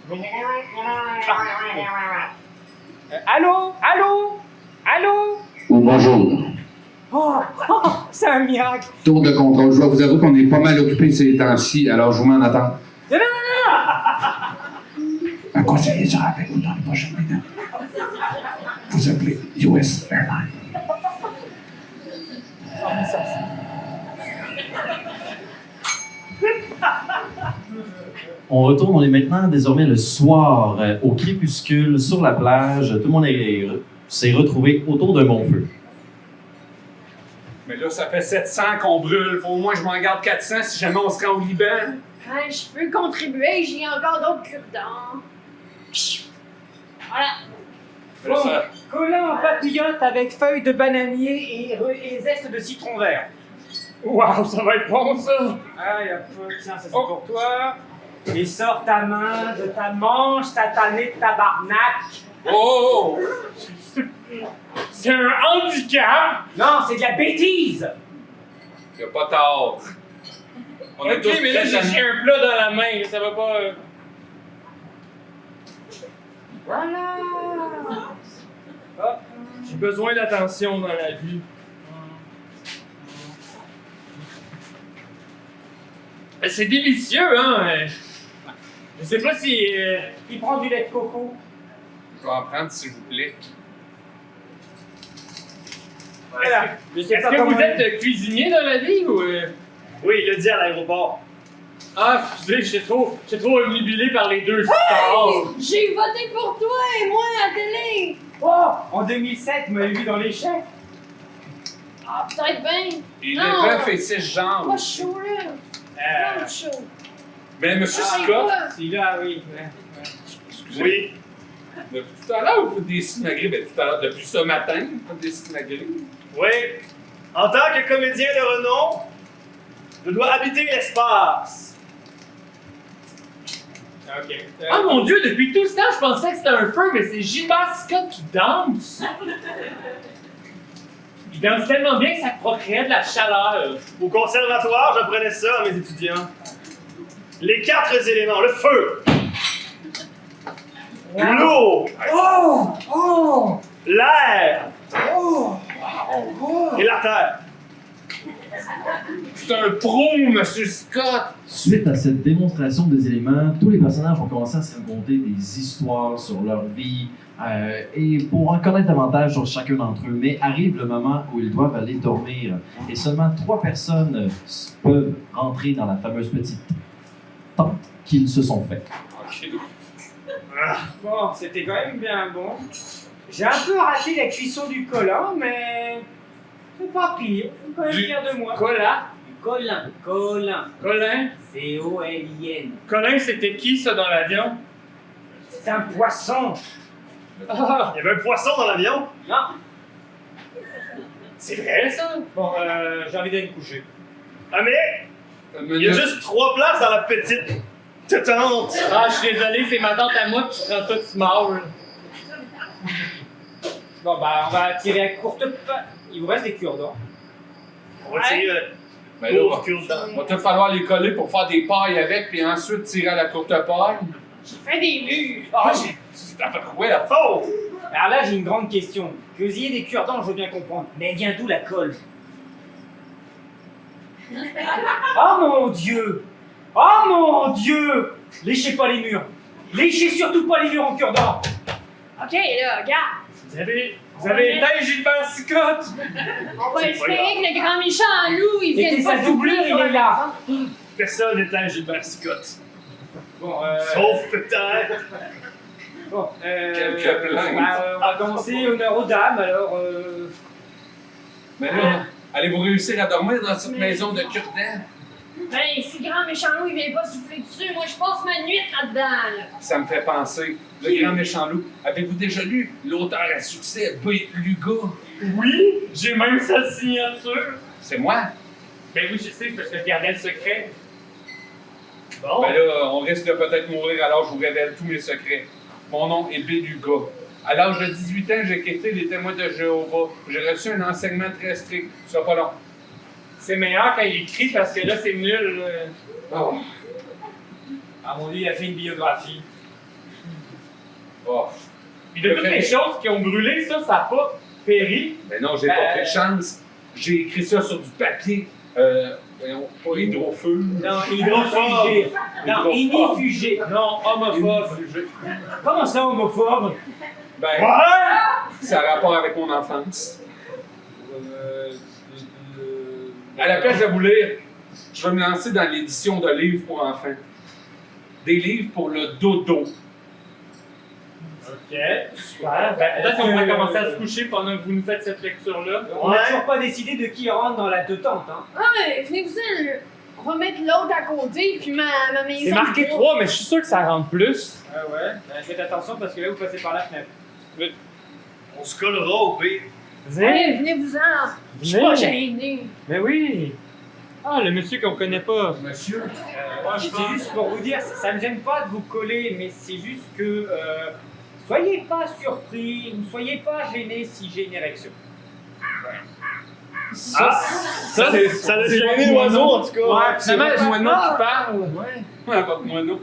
E: Allô? Allô? Allô?
M: Oh, bonjour.
E: Oh, c'est un miracle.
M: Tour de contrôle. Je dois vous avouer qu'on est pas mal occupé ces temps-ci, alors je vous mets en attente.
E: Non.
M: Un conseiller sera avec vous dans les prochaines minutes. Vous appelez US Airlines.
A: On retourne, on est maintenant désormais le soir, au crépuscule, sur la plage. Tout le monde s'est retrouvé autour d'un bon feu.
B: Mais là, ça fait 700 qu'on brûle. Faut au moins que je m'en garde 400 si jamais on se rend au Liban.
G: Hey, je peux contribuer, j'ai encore d'autres cure-dents. Voilà.
B: Là, ça-
E: Collant en papillote avec feuilles de bananier et zeste de citron vert.
H: Wow, ça va être bon, ça.
E: Ah, y'a pas. Tiens, ça c'est pour toi. Et sors ta main de ta manche satanée de tabarnak.
B: Oh!
H: C'est un handicap.
E: Non, c'est de la bêtise.
B: Y'a pas tard. On est
H: Ok,
B: tous
H: mais là,
B: très
H: j'ai un plat dans la main. Ça va pas...
E: Voilà.
H: J'ai besoin d'attention dans la vie. C'est délicieux, hein? Je sais pas si...
E: Il prend du lait de coco.
B: Je vais en prendre, s'il vous plaît.
E: Voilà.
H: Est-ce que vous êtes cuisinier dans la vie ou...
F: Oui, il l'a dit à l'aéroport.
H: Ah, excusez, j'étais trop omnibulé par les deux stars.
G: J'ai voté pour toi et moi à la télé!
E: Oh! En 2007, vous m'avez vu dans les chefs.
G: Ah, peut-être bien.
B: Il
G: Non.
B: est 9 et 6 jambes.
G: Pas chaud, là. Pas chaud.
B: Mais monsieur
G: Ah,
B: Scott,
E: Celui-là, oui.
B: excusez.
F: Oui.
B: Depuis tout à l'heure, vous faites des sinagrés. Ben, tout à l'heure, depuis ce matin, vous faites des sinagrés.
F: Oui. En tant que comédien de renom, je dois habiter l'espace.
E: Ok.
H: Ah mon Dieu, depuis tout ce temps, je pensais que c'était un feu, mais c'est Gilbert Scott qui danse. Il danse tellement bien que ça procréait de la chaleur.
F: Au conservatoire, j'apprenais ça à mes étudiants. Les 4 éléments, le feu, l'eau, l'air et la terre.
B: C'est un pro, monsieur Scott!
L: Suite à cette démonstration des éléments, tous les personnages ont commencé à se raconter des histoires sur leur vie et pour en connaître davantage sur chacun d'entre eux. Mais arrive le moment où ils doivent aller dormir et seulement 3 personnes peuvent rentrer dans la fameuse petite tente qu'ils se sont faite.
B: Ok.
E: Bon, c'était quand même bien bon. J'ai un peu raté la cuisson du collant, mais c'est pas pire. Je suis quand même fier de moi.
H: Colin?
E: Colin.
H: Colin?
E: C-O-L-I-N.
H: Colin, c'était qui ça dans l'avion?
E: C'est un poisson.
H: Ah,
F: Il y avait un poisson dans l'avion.
E: Non.
H: c'est vrai ça?
E: Bon, j'ai envie d'aller me coucher.
F: Ah mais, il y a juste 3 places dans la petite tente.
H: Ah, je suis désolé, c'est ma tante à moi qui prend tout small.
E: Bon, bah, on va tirer à courte paille. Il vous reste des cure-dents.
F: On va tirer
B: Ben là,
F: pour cure-dent.
B: va peut-être falloir les coller pour faire des pailles avec, puis ensuite tirer à la courte paille.
E: J'ai fait des murs.
B: Ah, c'est à peu près là.
F: Oh!
E: Alors là, j'ai une grande question. Que vous ayez des cure-dents, je veux bien comprendre. Mais elle vient d'où la colle? Oh mon Dieu! Oh mon Dieu! Léchez pas les murs. Léchez surtout pas les murs en cure-dents.
G: Ok, là, regarde.
H: Vous avez éteint Gilbert Scott?
G: On va espérer que le grand méchant loup, il
E: C'était
G: vienne
E: sa
G: pas
E: doublure,
G: souffler sur
E: il est
G: la
E: là.
G: maison.
F: Personne n'éteint Gilbert Scott.
E: Bon,
F: Sauf peut-être.
E: Bon,
B: Quelques plaintes.
E: on va commencer honneur aux dames, alors
B: Mais là, allez-vous réussir à dormir dans cette maison de cure-dents?
G: Ben, si le grand méchant loup, il vient pas souffler dessus, moi, je passe ma nuit là-dedans, là.
B: Ça me fait penser, le grand méchant loup. Avez-vous déjà lu l'auteur à succès, B. Luga?
H: Oui, j'ai même sa signature.
B: C'est moi?
H: Ben oui, je sais, parce que je gardais le secret.
F: Bon.
B: Ben là, on risque de peut-être mourir, alors je vous révèle tous mes secrets. Mon nom est B. Luga. À l'âge de 18 ans, j'ai quitté les témoins de Jéhovah. J'ai reçu un enseignement très strict. Ce sera pas long.
H: C'est meilleur quand il écrit parce que là, c'est nul.
B: Oh.
E: à mon avis, il a fait une biographie.
B: Oh.
H: Puis de toutes les choses qui ont brûlé, ça n'a pas péri.
B: Ben non, j'ai pas pris de chance. J'ai écrit ça sur du papier. Voyons, pas hydrofeu.
E: Non, hydrofugé. Non, inifugé.
H: Non, homophobe.
E: Comment ça, homophobe?
B: Ben, ça a rapport avec mon enfance. À la place de vous lire, je vais me lancer dans l'édition de livres pour enfants. Des livres pour le dodo.
H: Ok, super. Ben, peut-être qu'on va commencer à se coucher pendant que vous nous faites cette lecture-là.
E: On n'a toujours pas décidé de qui rentre dans la tente, hein.
G: Ah, mais venez-vous-en, là. On va mettre l'autre à côté, puis ma maison.
H: C'est marqué 3, mais je suis sûr que ça rentre plus.
E: Ah ouais? Ben, faites attention parce que là, vous passez par la fenêtre.
F: On se collera au pire.
G: Allez, venez-vous-en. Je suis pas gêné.
H: Mais oui. Ah, le monsieur qu'on connaît pas.
B: Monsieur?
E: C'est juste pour vous dire, ça ne me gêne pas de vous coller, mais c'est juste que soyez pas surpris, ne soyez pas gênés si j'ai une érection.
F: Ça a gêné l'oiseau en tout cas.
H: Ouais, finalement, le moineau qui parle.
B: Ouais, votre moineau.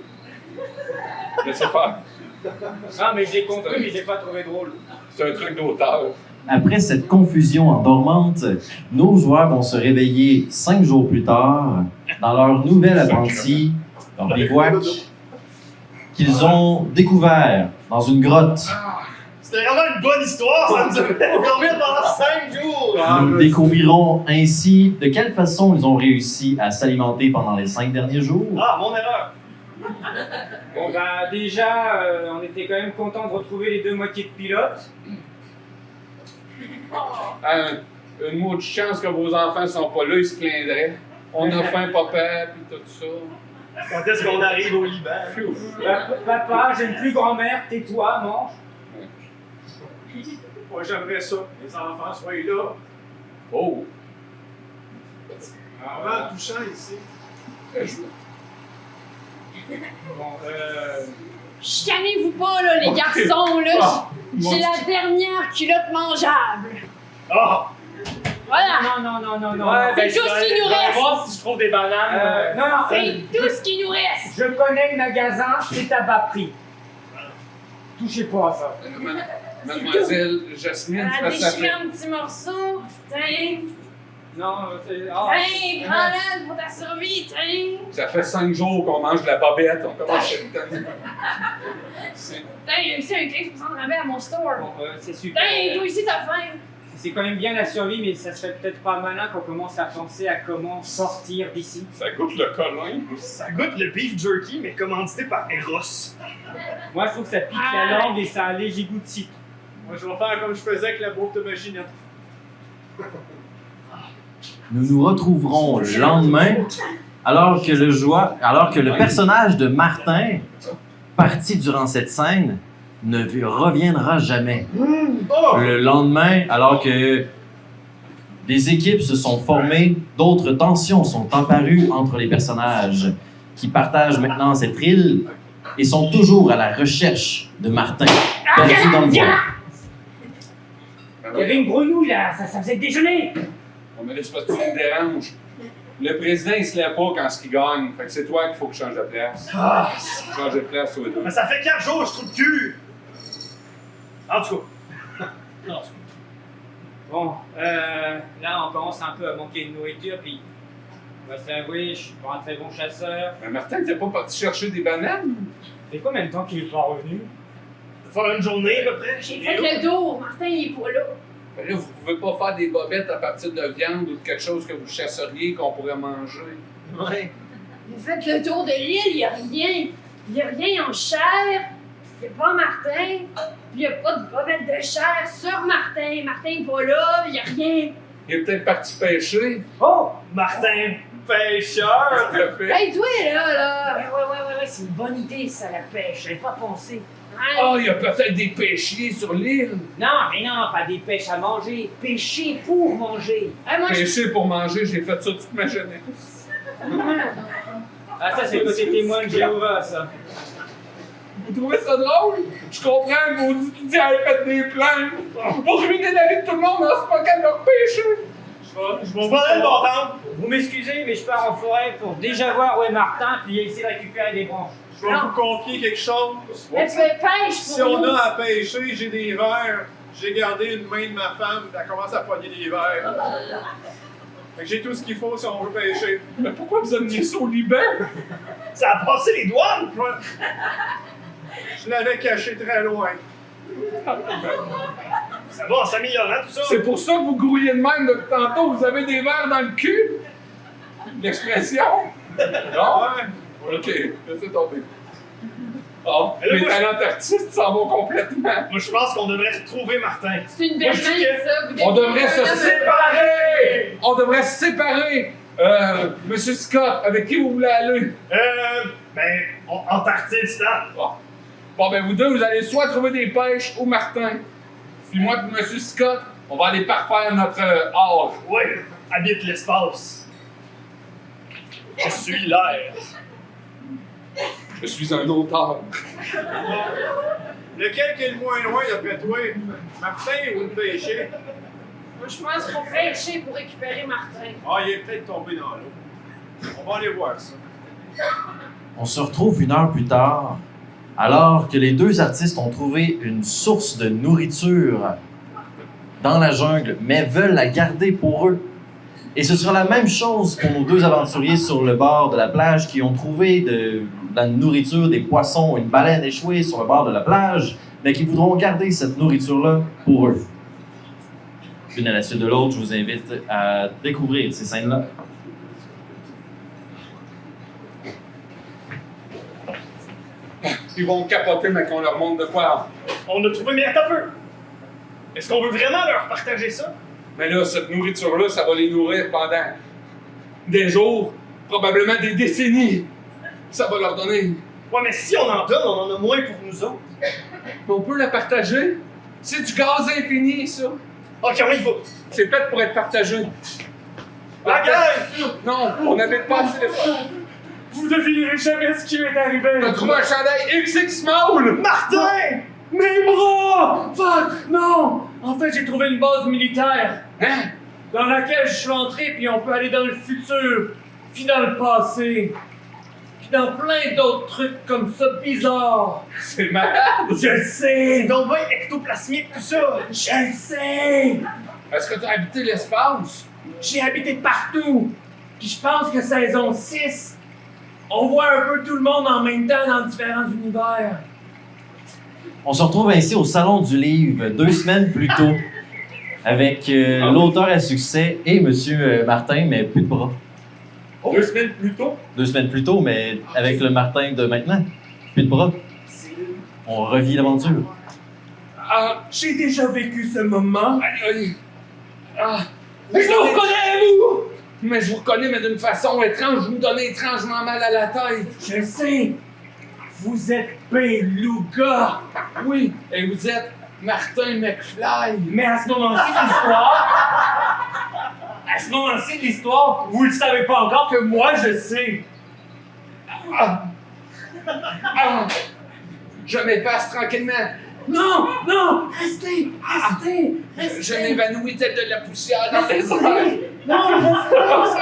B: Laissez faire.
E: Non, mais je l'ai compris, mais je l'ai pas trouvé drôle.
B: C'est un truc d'auteur.
L: Après cette confusion endormante, nos joueurs vont se réveiller 5 jours plus tard dans leur nouvel apprenti, leur bivouac, qu'ils ont découvert dans une grotte.
F: C'était vraiment une bonne histoire, ça nous a fait dormir pendant 5 jours!
L: Nous découvrirons ainsi de quelle façon ils ont réussi à s'alimenter pendant les 5 derniers jours.
F: Ah, mon erreur!
E: Bon, bah, déjà, on était quand même content de retrouver les 2 moitiés de pilote.
B: Une mot de chance que vos enfants sont pas là, ils se plaindraient. On a faim, papa, puis tout ça.
F: Quand est-ce qu'on arrive au Liban?
E: Papa, j'aime plus grand-mère, tais-toi, mange.
D: Moi, j'aimerais ça. Les enfants soient là.
B: Oh!
D: Vraiment touchant ici.
E: Bon,
G: Chicanez-vous pas, là, les garçons, là. J'ai la dernière culotte mangeable.
F: Ah!
G: Voilà.
E: Non.
G: Ouais, c'est tout ce qui nous
E: Je vais
G: reste.
E: voir si je trouve des bananes. Non.
G: C'est tout ce qui nous reste.
E: Je connais le magasin, c'est à bas prix. Touchez pas à ça.
B: Mademoiselle Jasmine,
G: Ah,
B: ça
G: déchire
B: fait...
G: un petit morceau. Tiens.
E: Non, c'est...
G: Tiens, prends-le pour ta survie, tiens.
B: Ça fait 5 jours qu'on mange de la bobette, on commence à se tanner.
G: Tiens, j'ai aussi un 15% de rabais à mon store.
E: Bon, c'est super.
G: Tiens, toi ici, t'as faim.
E: C'est quand même bien la survie, mais ça serait peut-être pas malin qu'on commence à penser à comment sortir d'ici.
B: Ça goûte le colin.
F: Ça goûte le beef jerky, mais commandité par Eros.
E: Moi, je trouve que ça pique la langue et ça a un léger goût de citron.
D: Moi, je vais faire comme je faisais avec la bouffe de ma Ginette.
L: Nous nous retrouverons le lendemain alors que le personnage de Martin, parti durant cette scène, ne reviendra jamais. Le lendemain, alors que des équipes se sont formées, d'autres tensions sont apparues entre les personnages qui partagent maintenant cette île et sont toujours à la recherche de Martin, perdu dans le bois.
E: Il y avait une grenouille là, ça faisait le déjeuner.
B: On me laisse pas que tu me déranges. Le président, il se lève pas quand il gagne. Fait que c'est toi qu'il faut que je change de place.
F: Ah!
B: Change de place, toi.
F: Mais ça fait 4 jours, je trouve le cul! En tout cas.
E: Bon, là on commence un peu à manquer de nourriture, puis on va se l'avouer, je suis pas un très bon chasseur.
B: Mais Martin, t'es pas parti chercher des bananes?
E: Ça fait combien de temps qu'il est pas revenu?
F: Ça fait une journée à peu près.
G: J'ai fait le tour. Martin, il est pas là.
B: Ben là, vous pouvez pas faire des bobettes à partir de viande ou de quelque chose que vous chasseriez qu'on pourrait manger.
F: Ouais.
G: J'ai fait le tour de l'île, il y a rien. Il y a rien en chair. Il y a pas Martin. Puis il y a pas de bobette de chair sur Martin. Martin est pas là, il y a rien.
B: Il est peut-être parti pêcher.
E: Oh!
F: Martin, pêcheur!
B: Tout à fait.
G: Hey, toi, là!
E: Ouais, c'est une bonne idée ça, la pêche, j'avais pas pensé.
B: Ah, il y a peut-être des pêchiers sur l'île.
E: Non, mais non, pas des pêches à manger, pêcher pour manger.
G: Moi,
B: Pêcher pour manger, j'ai fait ça toute ma jeunesse.
E: Ah, ça, c'est le côté témoin de Jéhovah, ça.
B: Vous trouvez ça drôle? Je comprends que vos étudiants aient fait des plaintes pour ruiner la vie de tout le monde, mais c'est pas qu'à leur pêcher.
F: Je vais aller le bâton.
E: Vous m'excusez, mais je pars en forêt pour déjà voir où est Martin, puis essayer de récupérer des branches.
D: Je vais vous confier quelque chose.
G: elle fait pêche
D: Si
G: pour
D: on
G: nous.
D: a à pêcher, j'ai des verres. J'ai gardé une main de ma femme, elle commence à poigner des verres. Fait que j'ai tout ce qu'il faut si on veut pêcher.
B: Mais pourquoi vous amenez ça au Liban?
F: Ça a passé les douanes!
D: Je l'avais caché très loin.
F: Ça va en s'améliorant tout ça?
B: C'est pour ça que vous grouillez de même depuis tantôt. Vous avez des verres dans le cul? L'expression? Non?
D: Ouais.
B: Ok, laissez tomber. Ah,
F: Mais là,
B: les
F: moi,
B: talents artistes s'en vont complètement.
F: Moi, je pense qu'on devrait retrouver Martin.
G: C'est une
F: Moi,
G: belle
F: je dis
G: main,
F: que-
G: ça. Vous
B: On
G: devez-
B: devrait se séparer! On devrait se séparer! Monsieur Scott, avec qui vous voulez aller?
F: Ben, Antarctique, c'est ça.
B: Bon, ben vous deux, vous allez soit trouver des pêches ou Martin. Puis moi et Monsieur Scott, on va aller parfaire notre art.
F: Oui, habite l'espace. Je suis l'air.
B: Je suis un auteur.
D: Lequel qui est le moins loin d'après toi? Martin ou le pêcher?
G: Moi, je pense qu'il faut pêcher pour récupérer Martin.
D: Ah, il est peut-être tombé dans l'eau. On va aller voir ça.
L: On se retrouve 1 heure plus tard,
N: Alors que les deux artistes ont trouvé une source de nourriture dans la jungle, mais veulent la garder pour eux. Et ce sera la même chose pour nos deux aventuriers sur le bord de la plage qui ont trouvé de la nourriture, des poissons, une baleine échouée sur le bord de la plage, mais qui voudront garder cette nourriture-là pour eux. L'une à la suite de l'autre, je vous invite à découvrir ces scènes-là.
B: Ils vont capoter, mais qu'on leur montre de quoi.
F: On a trouvé, mais attends un peu. Est-ce qu'on veut vraiment leur partager ça?
B: Mais là, cette nourriture-là, ça va les nourrir pendant des jours, probablement des décennies. Ça va leur donner.
F: Ouais, mais si on en donne, on en a moins pour nous autres.
B: Mais on peut la partager. C'est du gaz infini, ça.
F: Ok, on y va.
B: C'est fait pour être partagé.
F: La gang!
B: Non, on n'avait pas assez d'efforts.
H: Vous devinerez jamais ce qui m'est arrivé.
B: T'as trouvé un chandail XX Small!
F: Martin!
H: Mes bras! Fuck! Non! En fait, j'ai trouvé une base militaire.
B: Hein?
H: Dans laquelle je suis entré, puis on peut aller dans le futur, puis dans le passé, puis dans plein d'autres trucs comme ça bizarres.
B: C'est malade!
H: Je le sais!
F: C'est donc bien ectoplasmique tout ça!
H: Je le sais!
B: Est-ce que t'as habité l'espace?
H: J'ai habité partout! Puis je pense que saison 6, on voit un peu tout le monde en même temps dans différents univers.
N: On se retrouve ainsi au Salon du Livre 2 semaines plus tôt avec l'auteur à succès et M. Martin, mais plus de bras.
H: 2 semaines plus tôt?
N: 2 semaines plus tôt, mais avec le Martin de maintenant. Plus de bras. On revit l'aventure.
H: Ah, j'ai déjà vécu ce moment.
B: Ah,
H: Mais je le reconnais, vous!
B: mais je vous reconnais, mais d'une façon étrange. Vous me donnez étrangement mal à la tête.
H: Je le sais! Vous êtes Beluga!
B: Oui, et vous êtes Martin McFly.
H: Mais à ce moment-ci de l'histoire, à ce moment-ci de l'histoire, vous le savez pas encore que moi je sais.
B: Ah. Je m'efface tranquillement.
H: Non, non, restez, restez,
B: Je
H: restez.
B: m'évanouis telle de la poussière dans les airs.
H: Non, restez.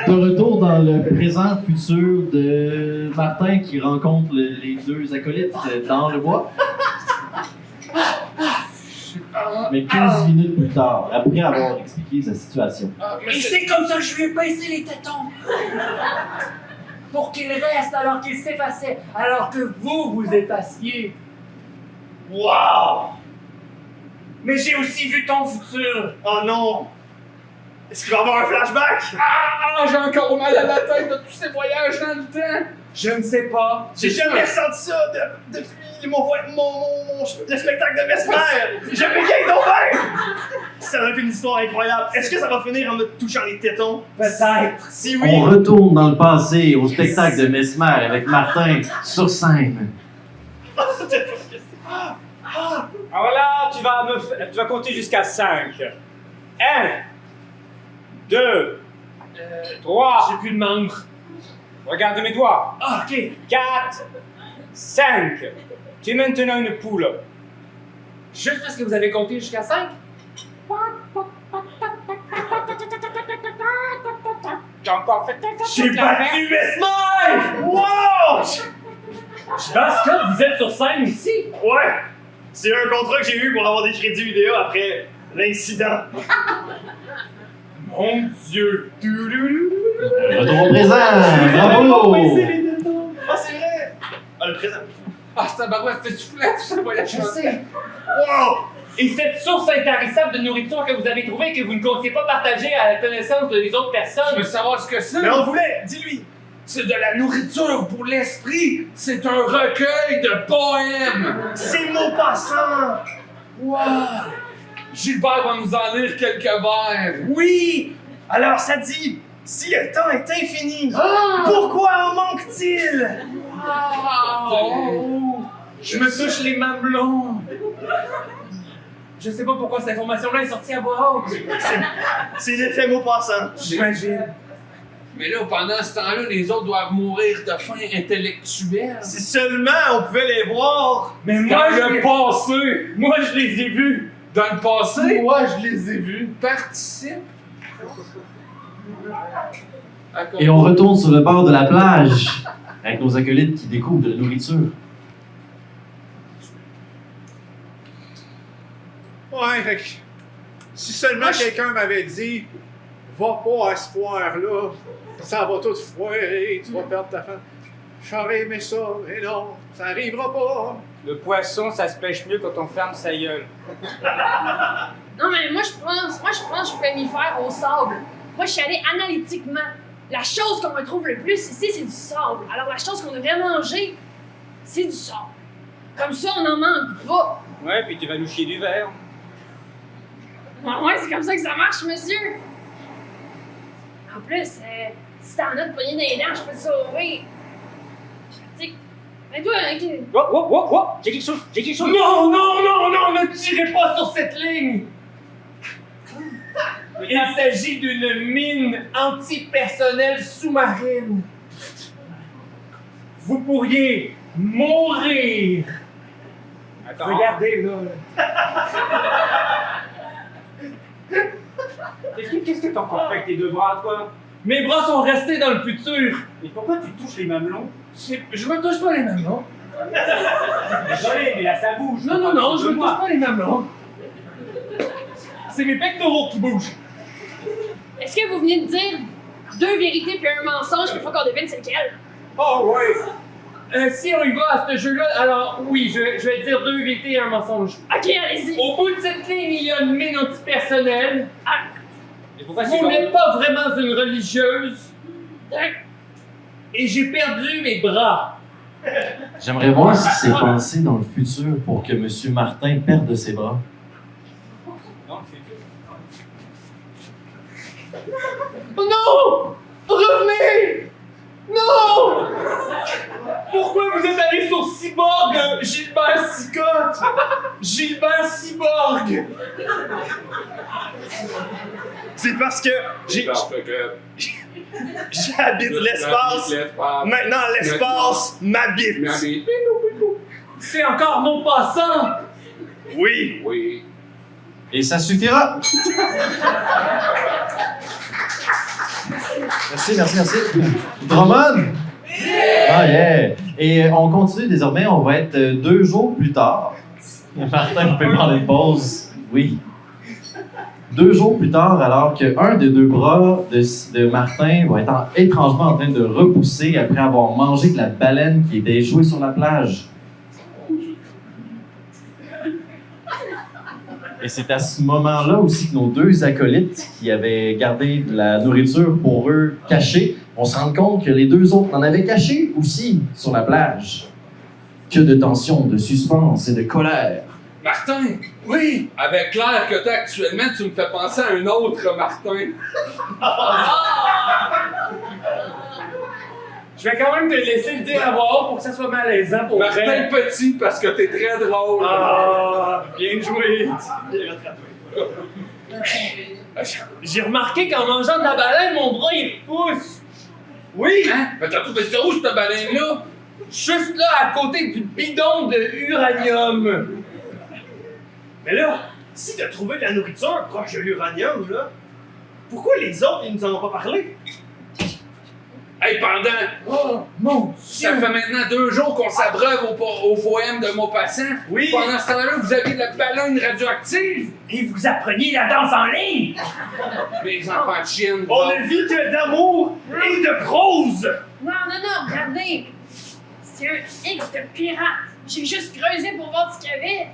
L: De retour dans le présent futur de Martin qui rencontre les deux acolytes dans le bois. Mais 15 minutes plus tard, après avoir expliqué sa situation.
B: Mais
H: Et c'est comme ça que je lui ai baissé les tétons. Pour qu'il reste alors qu'il s'effaçait, alors que vous vous effaciez.
F: Wow!
H: Mais j'ai aussi vu ton futur.
F: Oh non! Est-ce qu'il va y avoir un flashback?
B: j'ai encore mal à la tête de tous ces voyages dans le temps.
H: Je ne sais pas.
F: J'ai jamais ressenti ça depuis le spectacle de Mesmer! Je bégaye donc bien! Ça va être une histoire incroyable. Est-ce que ça va finir en me touchant les tétons?
H: Peut-être.
F: Si oui!
N: On retourne dans le passé au spectacle de Mesmer avec Martin sur scène.
C: Alors là, tu vas compter jusqu'à 5. 1, 2, 3.
H: J'ai plus de membres.
C: Regarde mes doigts.
H: Ah, ok.
C: 4, 5. Tu es maintenant une poule.
H: Juste parce que vous avez compté jusqu'à 5?
C: J'ai encore fait
H: J'ai battu Mesmer!
F: Wow!
H: Parce que vous êtes sur scène ici.
F: Ouais! C'est un contrat que j'ai eu pour avoir des crédits vidéo après l'incident.
H: Mon Dieu.
N: Retour au présent! Bravo!
F: Ah, c'est vrai! Ah, le présent.
B: Ah, c'est un barouette, c'est soufflant tout ce voyage.
H: Je sais.
F: Wow!
H: Et cette source intarissable de nourriture que vous avez trouvée et que vous ne comptiez pas partager à la connaissance des autres
B: Je
H: personnes.
B: veux savoir ce que c'est.
F: Mais on voulait, dis-lui!
B: C'est de la nourriture pour l'esprit. C'est un recueil de poèmes.
F: C'est Maupassant!
B: Wow! Gilbert va nous en lire quelques vers.
F: Oui! Alors ça dit, si le temps est infini, pourquoi en manque-t-il?
H: Oh, je me touche les mamelons. Je sais pas pourquoi cette information-là est sortie à voix haute.
F: C'est l'effet Maupassant.
H: J'imagine.
B: Mais là, pendant ce temps-là, les autres doivent mourir de faim intellectuelle.
F: Si seulement on pouvait les voir!
H: Mais moi, je les ai vus.
B: Dans le passé?
H: Moi, je les ai vus.
B: Participe.
N: Et on retourne sur le bord de la plage avec nos acolytes qui découvrent de la nourriture.
D: Ouais, fait que si seulement quelqu'un m'avait dit va pas à ce foire-là, ça va tout foirer, tu vas perdre ta femme. J'aurais aimé ça, mais non, ça arrivera pas.
C: Le poisson, ça se pêche mieux quand on ferme sa gueule.
G: Non, mais moi, je pense que je pourrais m'y faire au sable. Moi, je suis allée analytiquement. La chose qu'on retrouve le plus ici, c'est du sable. Alors, la chose qu'on devrait manger, c'est du sable. Comme ça, on n'en manque pas.
C: Ouais, puis tu vas nous chier du verre.
G: Ouais, c'est comme ça que ça marche, monsieur. En plus, si t'en as de poignées dans les dents, je peux te sauver. Mais toi,
C: J'ai quelque chose,
H: Non, ne tirez pas sur cette ligne! Il s'agit d'une mine antipersonnelle sous-marine. Vous pourriez mourir.
C: Attends.
H: Regardez, là.
C: Qu'est-ce que t'as encore fait avec tes deux bras, toi?
H: Mes bras sont restés dans le futur.
C: Mais pourquoi tu touches les mamelons?
H: Je me touche pas les mamelons.
C: Désolé, mais là, ça bouge.
H: Non, je me touche pas les mamelons. C'est mes pectoraux qui bougent.
G: est-ce que vous venez de dire 2 vérités puis un mensonge, puis il faut qu'on devine c'est lequel?
H: Oh, ouais. Si on y va à ce jeu-là, alors oui, je vais dire 2 vérités et un mensonge.
G: Ok, allez-y.
H: Au bout de cette ligne, il y a une mine antipersonnelle.
G: Ah.
H: Vous n'êtes pas vraiment une religieuse. Et j'ai perdu mes bras.
N: J'aimerais voir ce qui s'est passé dans le futur pour que M. Martin perde ses bras.
H: Oh non! Revenez! Non! Pourquoi vous êtes allé sur Cyborg, Gilbert Sicotte? Gilbert Cyborg!
F: C'est parce que j'habite l'espace. Maintenant, l'espace m'habite.
H: C'est encore mon passant!
F: Oui.
B: Oui.
N: Et ça suffira! Merci. Drummond! Ah yeah! Et on continue désormais, on va être 2 jours plus tard. Martin, vous pouvez prendre une pause. Oui. 2 jours plus tard, alors qu'un des 2 bras de Martin va être étrangement en train de repousser après avoir mangé de la baleine qui était échouée sur la plage. Et c'est à ce moment-là aussi que nos 2 acolytes qui avaient gardé de la nourriture pour eux cachée, on se rend compte que les 2 autres en avaient caché aussi sur la plage. Que de tension, de suspense et de colère.
B: Martin! Oui! Avec l'air que t'as actuellement, tu me fais penser à un autre Martin.
H: Je vais quand même te laisser le dire à voix haute pour que ça soit malaisant pour
B: Martin
H: vrai.
B: Petit, parce que t'es très drôle.
H: Ah, bien joué. J'ai remarqué qu'en mangeant de la baleine, mon bras il repousse.
B: Oui? Hein? Mais t'as trouvé ça où, cette baleine-là?
H: Juste là, à côté du bidon de uranium.
F: Mais là, si t'as trouvé de la nourriture proche de l'uranium, là, pourquoi les autres, ils nous en ont pas parlé?
B: Hey,
H: Oh, mon
B: ça fait maintenant 2 jours qu'on s'abreuve au poème de Maupassant.
F: Oui.
B: Pendant ce temps-là, vous avez de la baleine radioactive.
H: Et vous appreniez la danse en ligne.
B: Mes enfants de chienne.
F: On ne vit que d'amour et de prose!
G: Non, regardez. C'est un X de pirate. J'ai juste creusé pour voir ce qu'il y avait.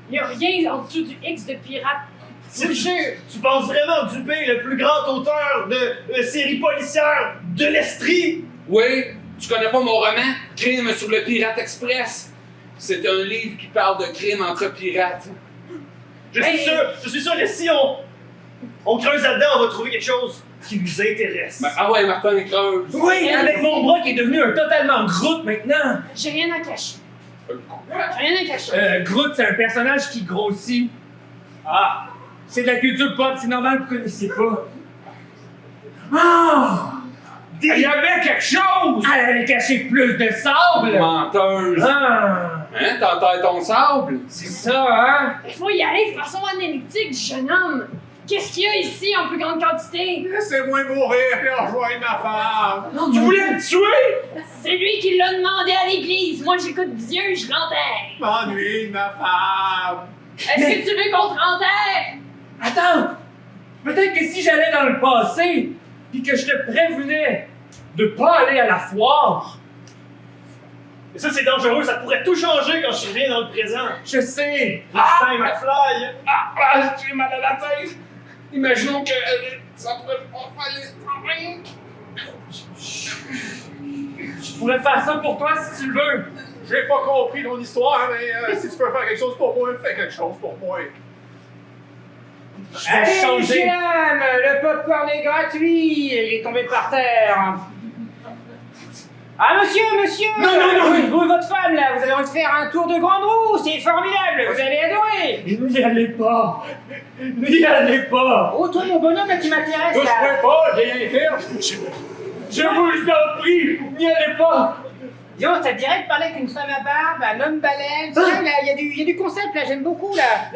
G: Il y a rien en dessous du X de pirate. Je vous jure.
F: Tu penses vraiment duper le plus grand auteur de série policière de l'Estrie?
B: Oui, tu connais pas mon roman, Crime sur le Pirate Express? C'est un livre qui parle de crime entre pirates.
F: Je suis sûr que si on creuse là-dedans, on va trouver quelque chose qui nous intéresse.
B: Ah ouais, Martin, creuse.
H: Oui, avec mon bras qui est devenu un totalement Groot maintenant.
G: J'ai rien à cacher.
H: Groot, c'est un personnage qui grossit.
F: Ah!
H: C'est de la culture pop, c'est normal que vous ne connaissiez pas. Ah! Il y avait quelque chose! Elle avait caché plus de sable!
B: Menteuse!
H: Ah!
B: Hein, t'enterres ton sable?
H: C'est ça, hein?
G: Il faut y aller de façon analytique, jeune homme. Qu'est-ce qu'il y a ici en plus grande quantité?
D: Laissez-moi mourir et rejoindre ma femme.
F: Tu voulais me tuer?
G: C'est lui qui l'a demandé à l'église. Moi, j'écoute Dieu, je l'enterre.
D: M'ennuie de ma femme.
G: Est-ce que tu veux qu'on te enterre?
H: Attends! Peut-être que si j'allais dans le passé, puis que je te prévenais de pas aller à la foire.
F: Mais ça, c'est dangereux, ça pourrait tout changer quand je reviens dans le présent.
H: Je sais!
F: Time McFly!
H: J'ai mal à la tête! Imaginons que ça pourrait pas faire les... Je pourrais faire ça pour toi si tu le veux.
D: J'ai pas compris ton histoire, mais si tu peux faire quelque chose pour moi, fais quelque chose pour moi.
H: Je vais
E: Allez,
H: changer.
E: mesdames, le popcorn est gratuit. Il est tombé par terre. Ah, monsieur! Vous et votre femme, là, vous avez envie de faire un tour de grande roue, c'est formidable, vous allez adorer!
H: N'y allez pas! N'y allez pas!
E: Oh, toi, mon bonhomme, là, qui m'intéresse, là!
H: Touche-moi pas, j'ai rien fait! Je vous en prie, n'y allez pas!
E: Yo, ça te dirait de parler avec une femme à barbe, un homme baleine, tiens, là, il y a du concept, là, j'aime beaucoup, là!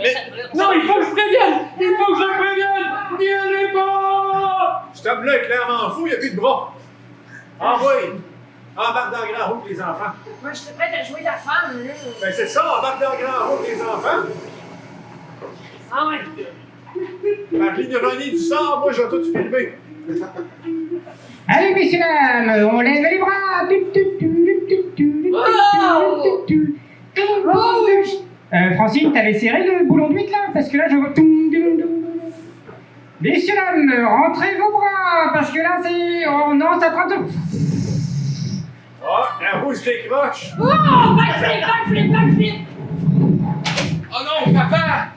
H: Non, il faut que je prévienne! Il faut que je prévienne! N'y allez pas!
D: Je tape là, clairement fou, il n'y a plus de bras. Envoie! Embarque dans le grand roue, les enfants.
G: Moi, je suis prête à jouer ta femme, là.
D: Ben c'est ça, embarque dans le grand roue, les enfants.
G: Ah ouais.
D: Marlene René du sort, moi, je vais tout filmer.
E: Allez, messieurs, dames, on lève les bras! Francine, t'avais serré le boulon d'huître, là? Parce que là, je vois... Messieurs, dames, rentrez vos bras, parce que là, c'est... Oh non, ça prend tout...
D: Oh, la roue se décroche.
G: Oh, backflip!
B: Oh non, papa!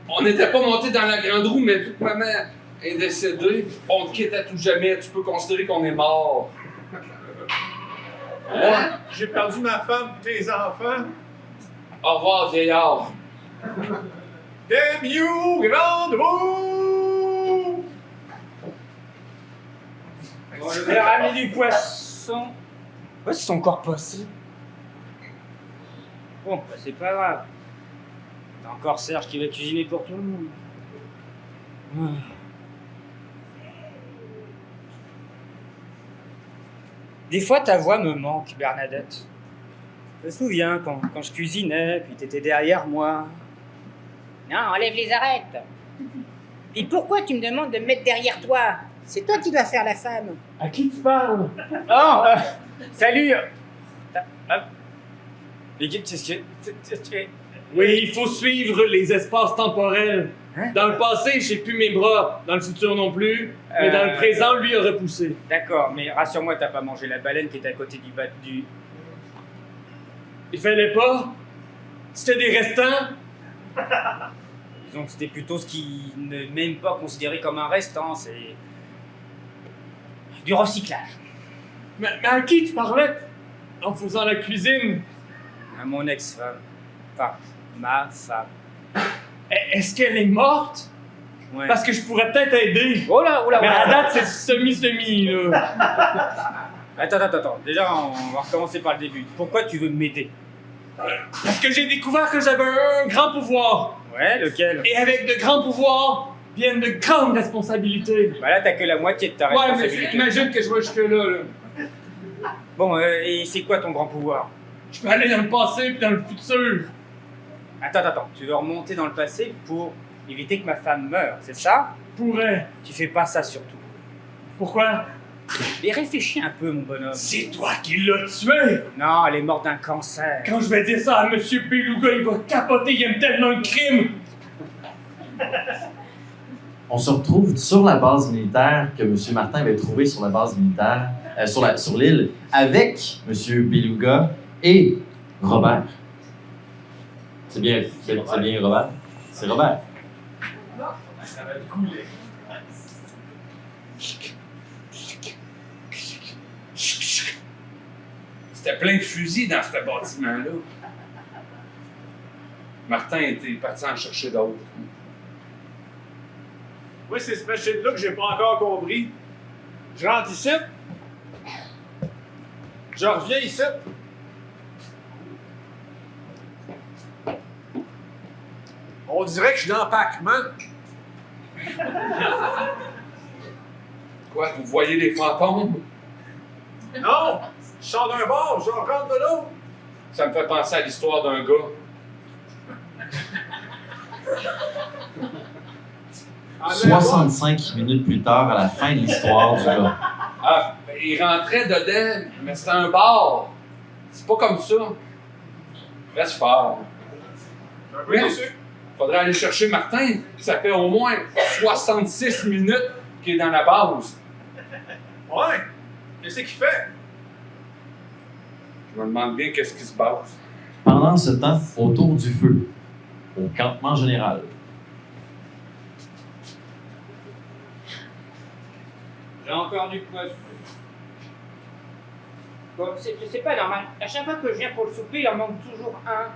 B: On n'était pas monté dans la grande roue, mais vu que maman est décédée, on te quitte à tout jamais. Tu peux considérer qu'on est mort.
D: Moi, j'ai perdu ma femme et tes enfants.
B: Au revoir, vieillard.
D: Damn you, grande roue!
E: Bon, je vais ramener du poisson. Ouais, c'est son corps passé. Bon, bah, c'est pas grave. T'as encore Serge qui va cuisiner pour tout le monde. Des fois, ta voix me manque, Bernadette. Je me souviens quand je cuisinais, puis t'étais derrière moi. Non, enlève les arêtes. Et pourquoi tu me demandes de me mettre derrière toi? C'est toi qui dois faire la femme.
H: À qui tu parles?
E: Oh, salut.
H: Oui, il faut suivre les espaces temporels.
E: Hein?
H: Dans le passé, j'ai plus mes bras. Dans le futur non plus. Mais dans le présent, lui a repoussé.
E: D'accord, mais rassure-moi, t'as pas mangé la baleine qui était à côté du...
H: Il fallait pas. C'était des restants.
E: Disons que c'était plutôt ce qui n'est même pas considéré comme un restant, c'est... du recyclage.
H: Mais à qui tu parlais en faisant la cuisine?
E: À mon ex-femme. Enfin, ma femme.
H: Est-ce qu'elle est morte?
E: Ouais.
H: Parce que je pourrais peut-être aider.
E: Oh là,
H: Mais à date, c'est semi-semi, là.
E: Attends. Déjà, on va recommencer par le début. Pourquoi tu veux m'aider?
H: Parce que j'ai découvert que j'avais un grand pouvoir.
E: Ouais, lequel?
H: Et avec de grands pouvoirs viennent de grandes responsabilités.
E: Bah là, t'as que la moitié de ta
H: Ouais,
E: responsabilité.
H: mais imagine que je vais jusque-là, là.
E: Bon, et c'est quoi ton grand pouvoir?
H: Je peux aller dans le passé puis dans le futur.
E: Attends. Tu veux remonter dans le passé pour éviter que ma femme meure, c'est ça?
H: Pourrais.
E: Tu fais pas ça surtout.
H: Pourquoi?
E: Mais réfléchis un peu, mon bonhomme.
H: C'est toi qui l'as tué!
E: Non, elle est morte d'un cancer.
H: Quand je vais dire ça à Monsieur Beluga, il va capoter, il aime tellement le crime!
N: On se retrouve sur la base militaire que M. Martin avait trouvée sur la base militaire, sur l'île, avec M. Beluga et Robert. C'est bien Robert? C'est Robert.
H: Ça va couler. C'était plein de fusils dans ce bâtiment-là. Martin était parti en chercher d'autres.
D: Moi, c'est ce machine-là que j'ai pas encore compris. Je rentre ici. Je reviens ici. On On dirait que je suis dans Pac-Man.
B: Quoi, vous voyez les fantômes?
D: Non! Je sors d'un bord, je rentre de l'autre.
B: Ça me fait penser à l'histoire d'un gars.
N: 65 minutes plus tard, à la fin de l'histoire du gars.
B: Ah, ben, il rentrait dedans, mais c'était un bar. C'est pas comme ça. Reste fort.
D: Un peu déçu.
B: Faudrait aller chercher Martin. Ça fait au moins 66 minutes qu'il est dans la base.
D: Ouais. Qu'est-ce qu'il fait?
B: Je me demande bien qu'est-ce qui se passe.
N: Pendant ce temps, autour du feu, au campement général.
E: J'ai encore du poisson. Bon, c'est pas normal. À chaque fois que je viens pour le souper, il en manque toujours un.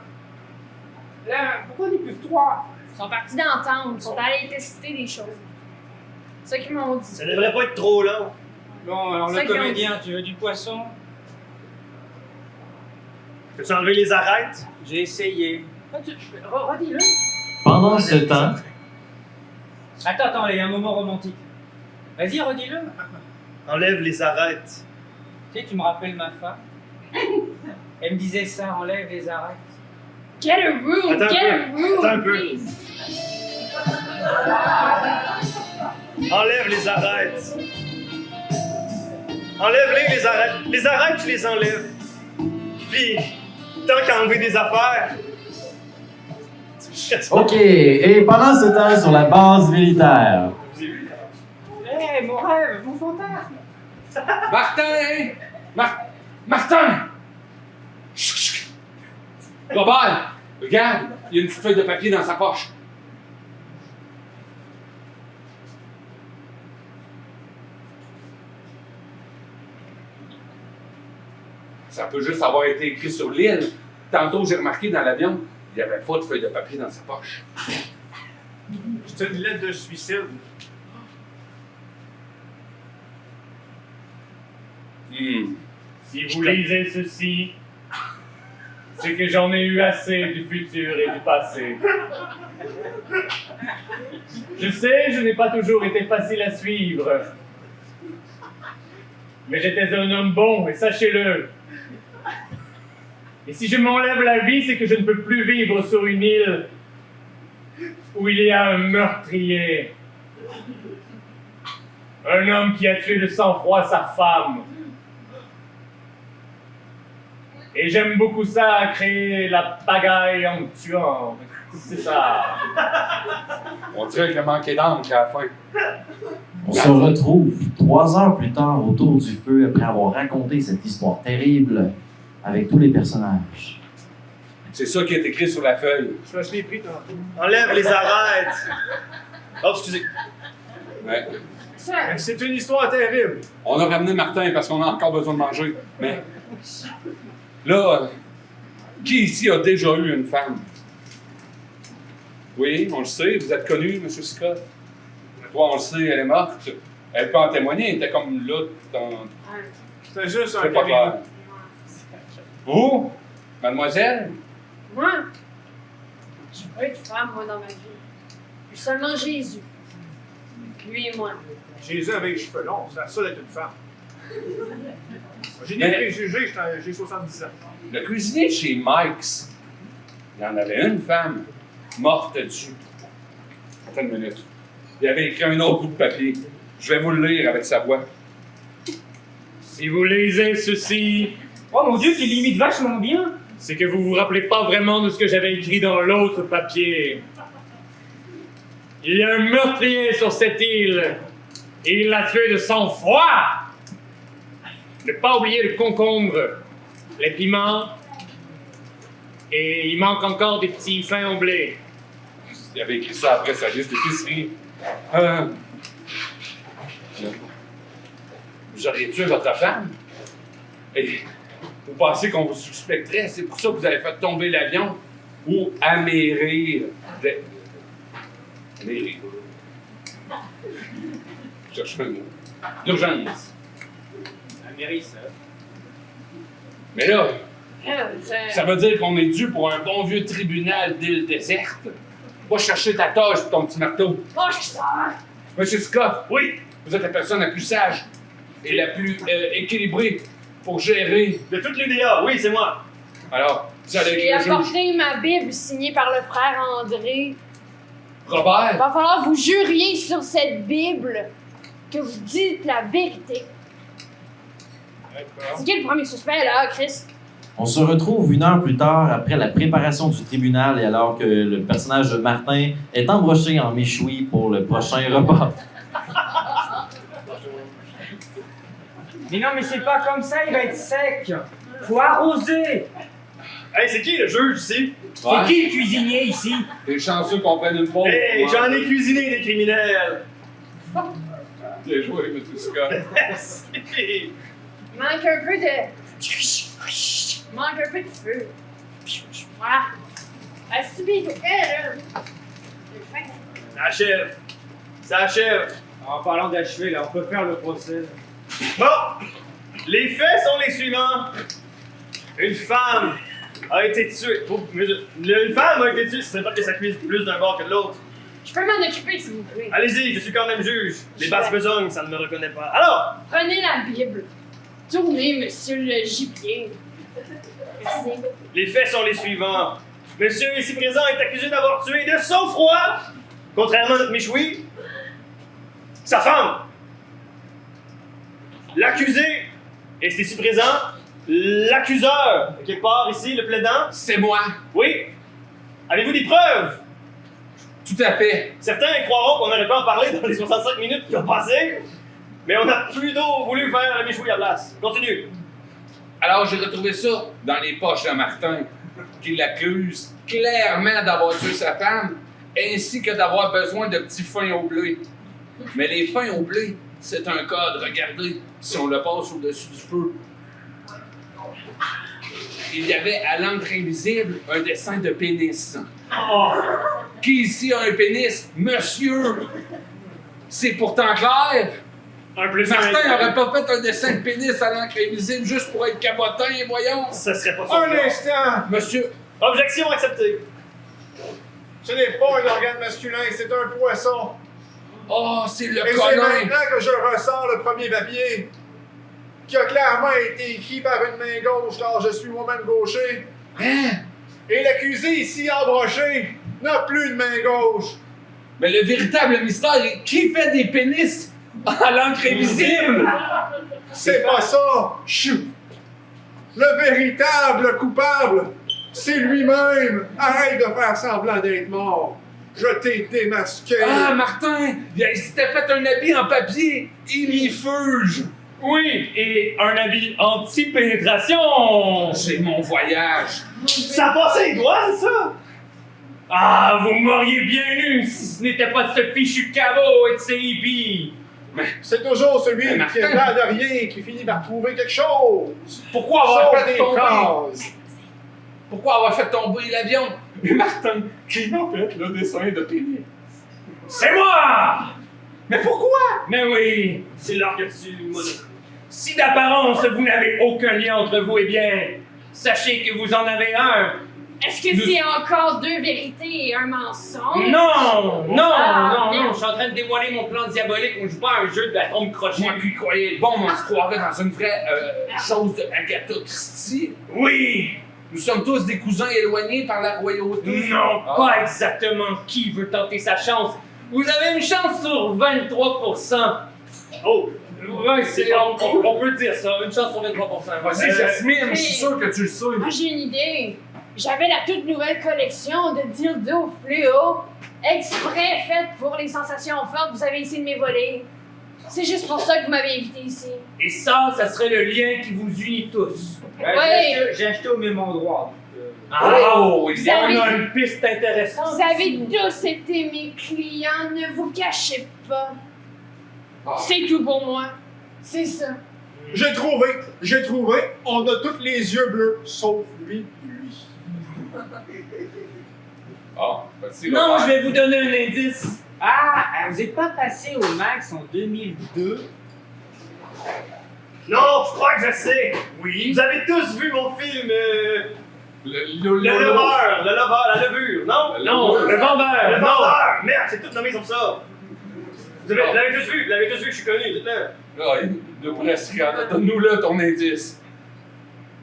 E: Là, pourquoi on n'est plus que 3?
G: Ils sont partis d'entendre, ils sont allés tester des choses. C'est ça qu'ils m'ont dit.
F: Ça devrait pas être trop long.
E: Bon, alors
G: C'est
E: le
G: ça qu'ils ont
E: comédien, tu veux du poisson?
F: Peux-tu enlever les arêtes?
E: J'ai essayé. Redis-le.
N: Pendant ce temps,
E: Attends, il y a un moment romantique. Vas-y, redis-le.
F: Enlève les arêtes.
E: Tu sais, tu me rappelles ma femme. Elle me disait ça, enlève les arêtes.
G: Get a room,
F: Attends
G: get
F: un
G: a
F: peu,
G: room,
F: attends un peu.
G: please.
F: Enlève les arêtes. Enlève-les, les arêtes. Les arêtes, tu les enlèves. Puis, tant qu'à enlever des affaires.
N: OK, et pendant ce temps, sur la base militaire.
E: Hé, mon rêve, mon fantasme.
B: Martin! Martin! Chut, chut. Robert, regarde, il y a une petite feuille de papier dans sa poche. Ça peut juste avoir été écrit sur l'île. Tantôt, j'ai remarqué dans l'avion, il n'y avait pas de feuille de papier dans sa poche.
D: C'est une lettre de suicide.
H: Si vous lisez ceci, c'est que j'en ai eu assez du futur et du passé. Je sais, je n'ai pas toujours été facile à suivre. Mais j'étais un homme bon, et sachez-le. Et si je m'enlève la vie, c'est que je ne peux plus vivre sur une île où il y a un meurtrier. Un homme qui a tué de sang-froid sa femme. Et j'aime beaucoup ça, créer la pagaille en me tuant. C'est ça.
B: On dirait qu'il a manqué d'encre à la fin.
N: On se retrouve 3 heures plus tard autour du feu après avoir raconté cette histoire terrible avec tous les personnages.
B: C'est ça qui est écrit sur la feuille.
F: Je l'ai pris tantôt. Enlève les arêtes. Oh, excusez.
B: Ouais.
D: C'est une histoire terrible.
B: On a ramené Martin parce qu'on a encore besoin de manger. Mais là, qui ici a déjà eu une femme? Oui, on le sait, vous êtes connu, M. Scott. Toi, on le sait, elle est morte. Elle peut en témoigner, elle était comme là dans...
D: C'était juste un
B: C'est pas
D: caméra.
B: clair. Vous, mademoiselle?
G: Moi, j'ai pas eu de femme, moi, dans ma vie. J'ai seulement Jésus. Lui et moi.
D: Jésus avait les cheveux longs, c'est la seule d'être une femme. J'ai des
B: Mais-
D: préjugés, j'ai 70 ans.
B: Le cuisinier de chez Mike's, il y en avait une femme morte dessus. Attends une minute. Il avait écrit un autre bout de papier. Je vais vous le lire avec sa voix.
H: Si vous lisez ceci,
E: Oh mon Dieu, tu limites vachement bien.
H: c'est que vous vous rappelez pas vraiment de ce que j'avais écrit dans l'autre papier. Il y a un meurtrier sur cette île et il l'a tué de sang-froid. Ne pas oublier le concombre, les piments et il manque encore des petits pains au blé.
B: Il avait écrit ça après sa liste d'épicerie. Vous auriez tué votre femme? Et vous pensez qu'on vous suspecterait? C'est pour ça que vous avez fait tomber l'avion? Ou amérir? Amérir. Je cherche un mot. D'urgence.
E: La mairie, ça.
B: Mais là,
G: Ça-
B: ça veut dire qu'on est dû pour un bon vieux tribunal d'île déserte. Va chercher ta tâche pour ton petit marteau.
G: Oh, je sors!
B: Monsieur Scott,
F: Oui,
B: vous êtes la personne la plus sage et la plus équilibrée pour gérer.
F: de toutes les DA, oui, c'est moi.
B: Alors, vous allez
G: J'ai
B: avec le juge.
G: apporté ma Bible signée par le frère André. Il
B: Robert,
G: va falloir vous jurier sur cette Bible que vous dites la vérité. C'est qui le premier suspect, là, Chris?
N: On se retrouve 1 heure plus tard après la préparation du tribunal et alors que le personnage de Martin est embroché en méchoui pour le prochain repas.
E: Mais non, mais c'est pas comme ça, il va être sec. Faut arroser.
F: Hey, c'est qui le juge ici?
E: C'est qui le cuisinier ici?
B: t'es chanceux qu'on prenne une pause.
F: Hey, j'en ai cuisiné des criminels.
B: Bien joué, monsieur Scott.
F: Merci.
G: Manque un peu de. Manque un peu de feu. Voilà. Assumez, OK, là.
F: Ça achève. Ça achève.
C: En parlant d'achever, là, on peut faire le procès.
F: Bon, les faits sont les suivants. Une femme a été tuée. Une femme a été tuée, ce serait pas que ça cuise plus d'un bord que de l'autre.
G: Je peux m'en occuper, s'il vous plaît.
F: Allez-y, je suis quand même juge. Les basses besognes, ça ne me reconnaît pas. Alors,
G: Prenez la Bible. Tournez, monsieur le gibier. Merci.
F: les faits sont les suivants. Monsieur ici présent est accusé d'avoir tué de sang-froid, contrairement à notre méchoui, sa femme. L'accusé est ici présent. L'accuseur, quelque part ici, le plaidant.
B: C'est moi.
F: Oui. Avez-vous des preuves?
B: Tout à fait.
F: Certains croiront qu'on aurait pu en parler dans les 65 minutes qui ont passé, mais on a plutôt voulu faire la méchoui à place. Continue.
B: Alors, j'ai retrouvé ça dans les poches de Martin, qui l'accuse clairement d'avoir tué sa femme, ainsi que d'avoir besoin de petits foins au blé. Mais les foins au blé, c'est un code. Regardez, si on le passe au-dessus du feu. Il y avait à l'encre invisible un dessin de pénis. Qui ici a un pénis? Monsieur! C'est pourtant clair! Martin n'aurait pas fait un dessin de pénis à l'encre invisible juste pour être cabotin, voyons!
F: Ça serait pas ça.
D: Un instant!
B: Monsieur,
F: Objection acceptée.
D: Ce n'est pas un organe masculin, c'est un poisson.
B: oh, c'est le
D: Et c'est
B: colin!
D: maintenant que je ressors le premier papier, qui a clairement été écrit par une main gauche, car je suis moi-même gaucher.
B: Hein?
D: Et l'accusé ici embroché n'a plus de main gauche.
B: Mais le véritable mystère est qui fait des pénis à l'encre invisible?
D: C'est pas ça! Chut! Le véritable coupable, c'est lui-même! Arrête de faire semblant d'être mort! Je t'ai démasqué!
B: Ah, Martin! Il s'était fait un habit en papier ignifuge!
C: Oui, et un habit anti-pénétration.
B: C'est mon voyage!
F: Ça a passé les doigts, c'est ça?
C: Ah, vous m'auriez bien eu si ce n'était pas de ce fichu cabot et de ses hippies.
D: C'est toujours celui
B: Mais
D: qui
B: Martin-
D: est là de rien qui finit par trouver quelque chose!
B: Pourquoi avoir
D: Sauf
B: fait
D: des
B: tomber?
D: phrases!
B: Pourquoi avoir fait tomber l'avion? Et Martin, qui m'a fait le dessin de pénis?
C: C'est moi!
B: Mais pourquoi?
C: Mais oui,
F: C'est l'heure que tu m'as dit.
C: si d'apparence vous n'avez aucun lien entre vous, eh bien, sachez que vous en avez un.
G: Est-ce que c'est encore deux vérités et un mensonge?
C: Non, non,
G: Ah,
C: non,
G: merde.
C: non, je suis en train de dévoiler mon plan diabolique. On joue pas à un jeu de la tombe crochée.
B: Moi qui croyais bon, mais on se croirait dans une vraie chose de Agatha Christie.
C: Oui!
B: Nous sommes tous des cousins éloignés par la royauté.
C: Non,
B: Ah.
C: pas exactement. Qui veut tenter sa chance? Vous avez une chance sur 23%.
F: Oh!
C: Ouais, on peut dire ça, une chance sur 23%.
B: Vas-y, Jasmine, je suis sûr que tu le sais.
G: Moi, j'ai une idée. J'avais la toute nouvelle collection de dildos fluo, exprès faite pour les sensations fortes. Vous avez essayé de me voler. C'est juste pour ça que vous m'avez invité ici.
C: Et ça serait le lien qui vous unit tous.
G: Ouais.
E: J'ai acheté au même endroit.
B: Oh, il y a
G: Vous
C: On a
G: avez,
C: une piste intéressante.
G: vous avez tous été mes clients, ne vous cachez pas. C'est tout pour moi. C'est ça.
D: J'ai trouvé, on a tous les yeux bleus, sauf lui.
B: Ah, vas-y,
C: Non,
B: Robert.
C: je vais vous donner un indice.
E: Ah, vous n'êtes pas passé au Max en 2002?
F: Non, je crois que je sais.
C: Oui.
F: Vous avez tous vu mon film Le leveur, la levure, non?
H: Non, le vendeur.
F: Le vendeur! Merde, c'est tout nommé sur ça! Vous l'avez tous vu, je suis connu, dites-le.
B: Là, de presque, donne-nous-le ton indice.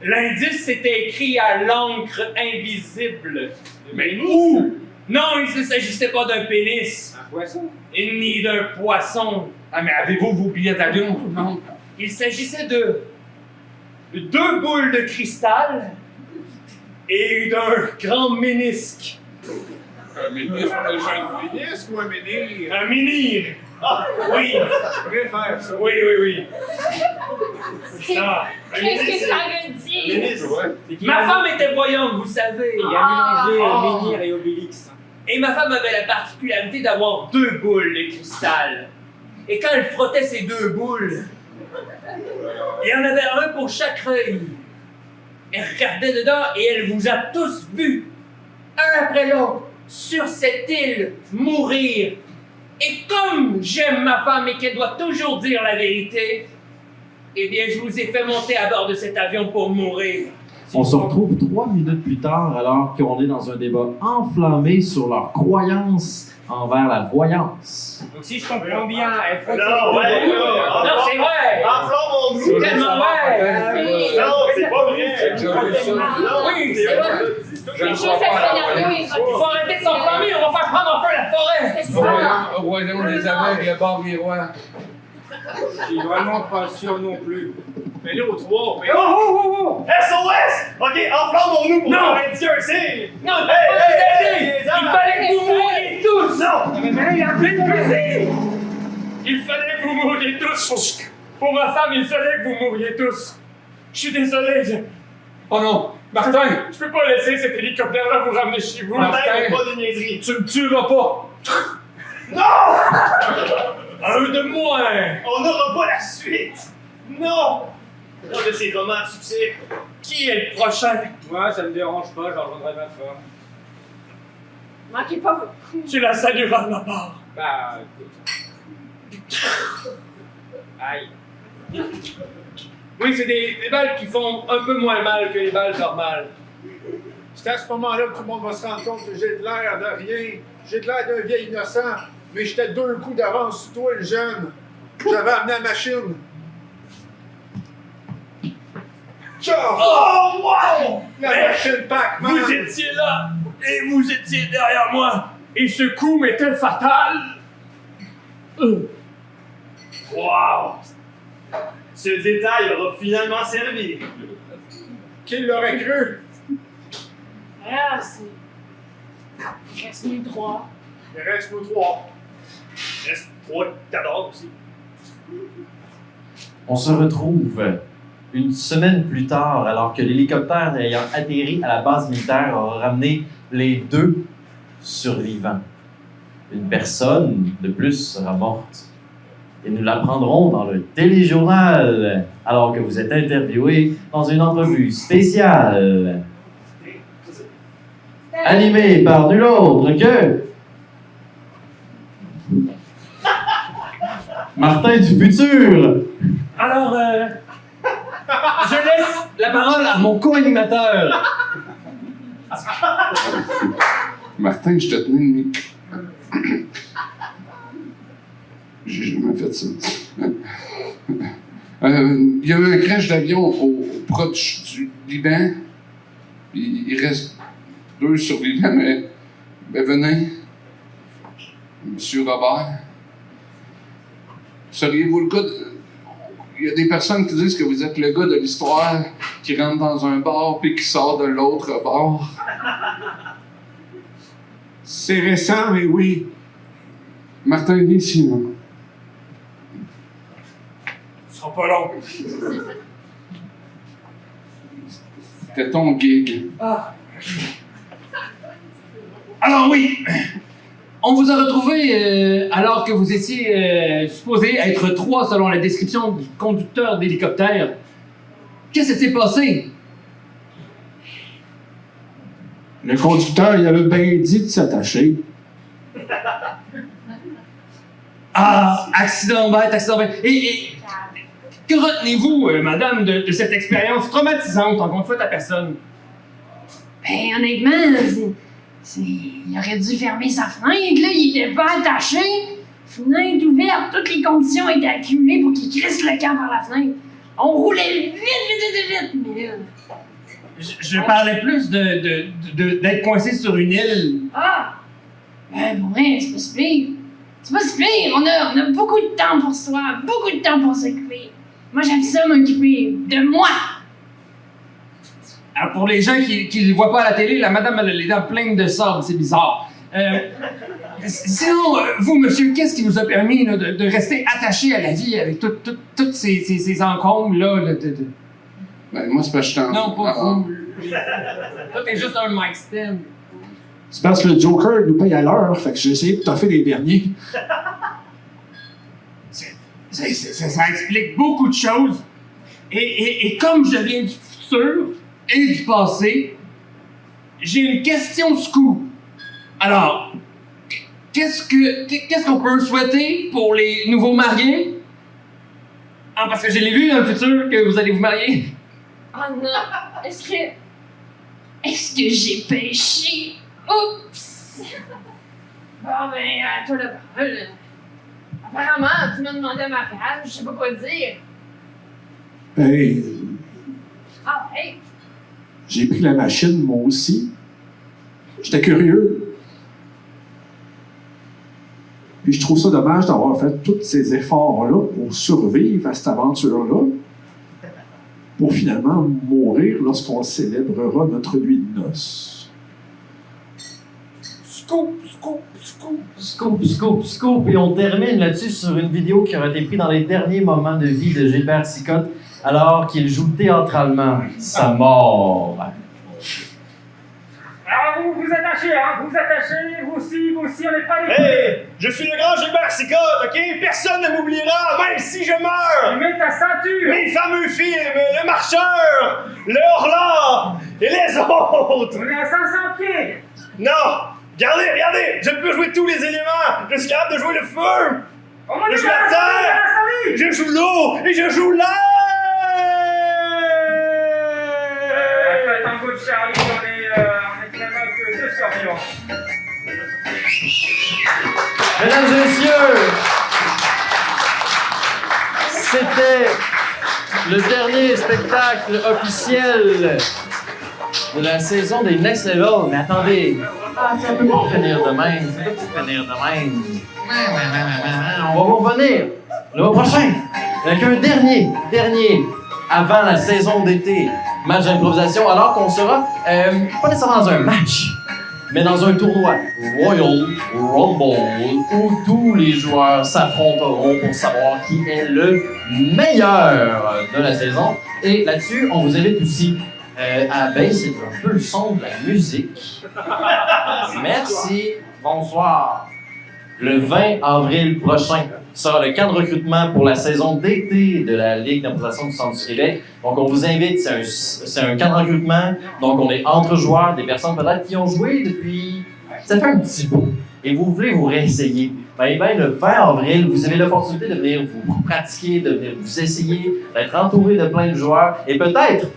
H: L'indice c'était écrit à l'encre invisible.
B: Mais où?
H: Non, il ne s'agissait pas d'un pénis.
C: Un poisson?
H: Et ni d'un poisson.
B: Ah, mais avez-vous vos billets d'avion, tout le monde?
H: Il s'agissait de 2 boules de cristal et d'un grand ménisque.
B: Un ministre de jeune
D: Ministre ou un menhir?
H: Un menhir.
F: Ah,
H: Oui.
D: Je préfère ça.
H: Oui. Ça.
G: Qu'est-ce que ça veut dire?
H: Ma femme était voyante, vous savez.
C: Il a mélangé menhir et Obélix.
H: Et ma femme avait la particularité d'avoir 2 boules de cristal. Et quand elle frottait ces 2 boules, il y en avait un pour chaque œil. Elle regardait dedans et elle vous a tous vus, un après l'autre, sur cette île, mourir. Et comme j'aime ma femme et qu'elle doit toujours dire la vérité, eh bien, je vous ai fait monter à bord de cet avion pour mourir.
L: On se retrouve 3 minutes plus tard alors qu'on est dans un débat enflammé sur leur croyance envers la voyance.
C: Donc si je comprends bien, elle faut...
F: Non,
H: c'est vrai!
F: Enflamme mon goût!
H: C'est tellement vrai!
F: Non, c'est pas vrai!
H: Oui, c'est vrai!
G: C'est chaud, cette scénario est
H: Il faut arrêter de s'enflammer, on va faire prendre en feu la forêt!
G: C'est ça!
B: Au royaume des aveugles, bord miroir.
C: Je suis vraiment pas sûr non plus.
F: Mais là, au 3, mais...
C: Oh!
F: SOS! Ok, enflammons-nous pour
H: Non!
F: faire un Dieu, c'est...
H: Non, il fallait que vous mouriez tous!
C: Non! Mais il a plein de plaisir!
H: Il fallait que vous mouriez tous! Pour ma femme, il fallait que vous mouriez tous! Je suis désolé,
B: Oh non! Martin!
H: je peux pas laisser cet hélicoptère-là vous ramener chez vous!
F: Martin, pas de niaiserie.
B: Tu me tueras pas!
H: Un de moins!
F: On n'aura pas la suite! Non! Un de ces romans à succès.
H: Qui est le prochain?
C: Moi, ça me dérange pas, j'en rejoindrai ma femme.
G: Manquez pas vos coups.
H: Tu la salueras de ma part.
C: Bah, écoute. Aïe.
H: Oui, c'est des balles qui font un peu moins mal que les balles normales.
D: C'est à ce moment-là que tout le monde va se rendre compte que j'ai de l'air de rien. J'ai de l'air d'un vieil innocent. Mais j'étais 2 coups d'avance sur toi, le jeune. J'avais amené la machine. Ciao!
F: Oh, wow!
D: La machine Pac-Man!
H: Vous étiez là et vous étiez derrière moi. Et ce coup m'était fatal.
F: Wow! Ce détail aura finalement servi.
D: Qui l'aurait cru?
G: Ah, c'est. Il reste nous 3.
D: Il reste nous 3.
F: Il reste 3 cadavres aussi.
N: On se retrouve une semaine plus tard, alors que l'hélicoptère ayant atterri à la base militaire a ramené les 2 survivants. Une personne de plus sera morte. Et nous l'apprendrons dans le téléjournal, alors que vous êtes interviewé dans une entrevue spéciale. Animée par nul autre que... Martin du futur!
H: Alors, je laisse la parole à mon co-animateur.
B: Martin, je te tenais une micro. J'ai jamais fait ça. Il y a eu un crash d'avion proche du Liban. Puis il reste 2 survivants, mais venez, Monsieur Robert. Seriez-vous le gars de... Il y a des personnes qui disent que vous êtes le gars de l'histoire qui rentre dans un bar puis qui sort de l'autre bar.
D: C'est récent, mais oui.
B: Martin, viens ici, là.
H: Ce sera pas long.
B: C'était ton gig.
H: Ah. Alors oui, on vous a retrouvé alors que vous étiez supposé être 3 selon la description du conducteur d'hélicoptère. Qu'est-ce qui s'est passé?
M: Le conducteur, il avait bien dit de s'attacher.
H: Ah, accident bête, accident bête. Et que retenez-vous, madame, de cette expérience traumatisante, encore une fois, ta personne?
K: Ben, honnêtement, il aurait dû fermer sa fenêtre, là, il était pas attaché. Fenêtre ouverte, toutes les conditions étaient accumulées pour qu'il crisse le camp par la fenêtre. On roulait vite, mais là...
O: Je parlais plus d'être coincé sur une île.
K: Ah! Ben, pour vrai, c'est pas si pire. C'est pas si pire, on a beaucoup de temps pour soi, beaucoup de temps pour s'occuper. Moi, j'aime ça m'occuper de moi.
O: Alors, pour les gens qui ne voient pas à la télé, la madame, elle a les dents pleines de sable, c'est bizarre. Sinon, vous, monsieur, qu'est-ce qui vous a permis là, de rester attaché à la vie avec toutes ces encombres-là?
B: Ben, moi, c'est pas que je t'en...
O: Non, pas vous. Toi, t'es juste un mic stand.
M: C'est parce que le Joker nous paye à l'heure, fait que j'ai essayé de toffer les derniers.
O: Ça explique beaucoup de choses. Et comme je viens du futur et du passé, j'ai une question scoop. Alors, qu'est-ce qu'on peut souhaiter pour les nouveaux mariés? Ah, parce que je l'ai vu dans le futur que vous allez vous marier.
G: Oh non!
K: Est-ce que j'ai péché? Oups!
G: Bon, ben, à toi la parole. Apparemment, tu m'as demandé à ma place, je sais pas quoi dire.
M: Hey,
G: Ah, hey!
M: j'ai pris la machine, moi aussi. J'étais curieux. Puis je trouve ça dommage d'avoir fait tous ces efforts-là pour survivre à cette aventure-là, pour finalement mourir lorsqu'on célébrera notre nuit de noces.
N: Scoop. Et on termine là-dessus sur une vidéo qui aurait été prise dans les derniers moments de vie de Gilbert Sicotte, alors qu'il joue théâtralement sa mort.
E: Alors vous vous attachez, hein? Vous attachez, vous aussi, on n'est pas les...
F: Hey! Je suis le grand Gilbert Sicotte, OK? Personne ne m'oubliera, même si je meurs!
E: Tu mets ta ceinture!
F: Mes fameux films, Le Marcheur, Le Horla et les autres!
E: On est à 500 pieds!
F: Non! Regardez! Je peux jouer tous les éléments! Je suis capable de jouer le feu!
E: Oh,
F: je joue la terre! Je joue l'eau! Et je joue l'air!
E: Tango de Charlie, on est finalement que 2 survivants.
N: Mesdames et messieurs, c'était le dernier spectacle officiel de la saison des Next Level. Mais attendez, ça peut pas finir de même. On va vous revenir le mois prochain avec un dernier avant la saison d'été match d'improvisation, alors qu'on sera pas nécessairement dans un match, mais dans un tournoi Royal Rumble où tous les joueurs s'affronteront pour savoir qui est le meilleur de la saison. Et là-dessus, on vous invite aussi à baisser un peu le son de la musique. Merci. Bonsoir. Le 20 avril prochain sera le camp de recrutement pour la saison d'été de la Ligue d'improvisation du Centre du Québec. Donc, on vous invite, c'est un camp de recrutement. Donc, on est entre joueurs, des personnes peut-être qui ont joué depuis... Ça fait un petit bout. Et vous voulez vous réessayer. Ben, le 20 avril, vous avez l'opportunité de venir vous pratiquer, de venir vous essayer, d'être entouré de plein de joueurs et peut-être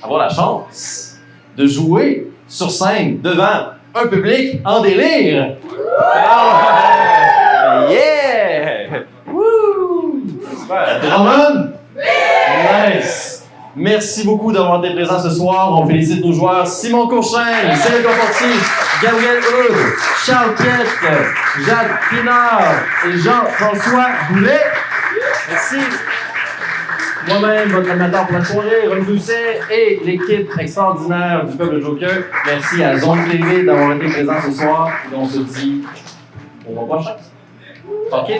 N: avoir la chance de jouer sur scène devant un public en délire. Yeah! Woo! Super. Drummond? Nice! Merci beaucoup d'avoir été présents ce soir. On félicite nos joueurs Simon Courchaine, Céline Conforti, Gabriel Hood, Charles Piette, Jacques Pinard et Jean-François Boulet. Merci. Moi-même, votre animateur pour la soirée, Ron Doucet, et l'équipe extraordinaire du Peuple Joker. Merci à Zone TV d'avoir été présent ce soir. Et on se dit au mois prochain. OK, bye!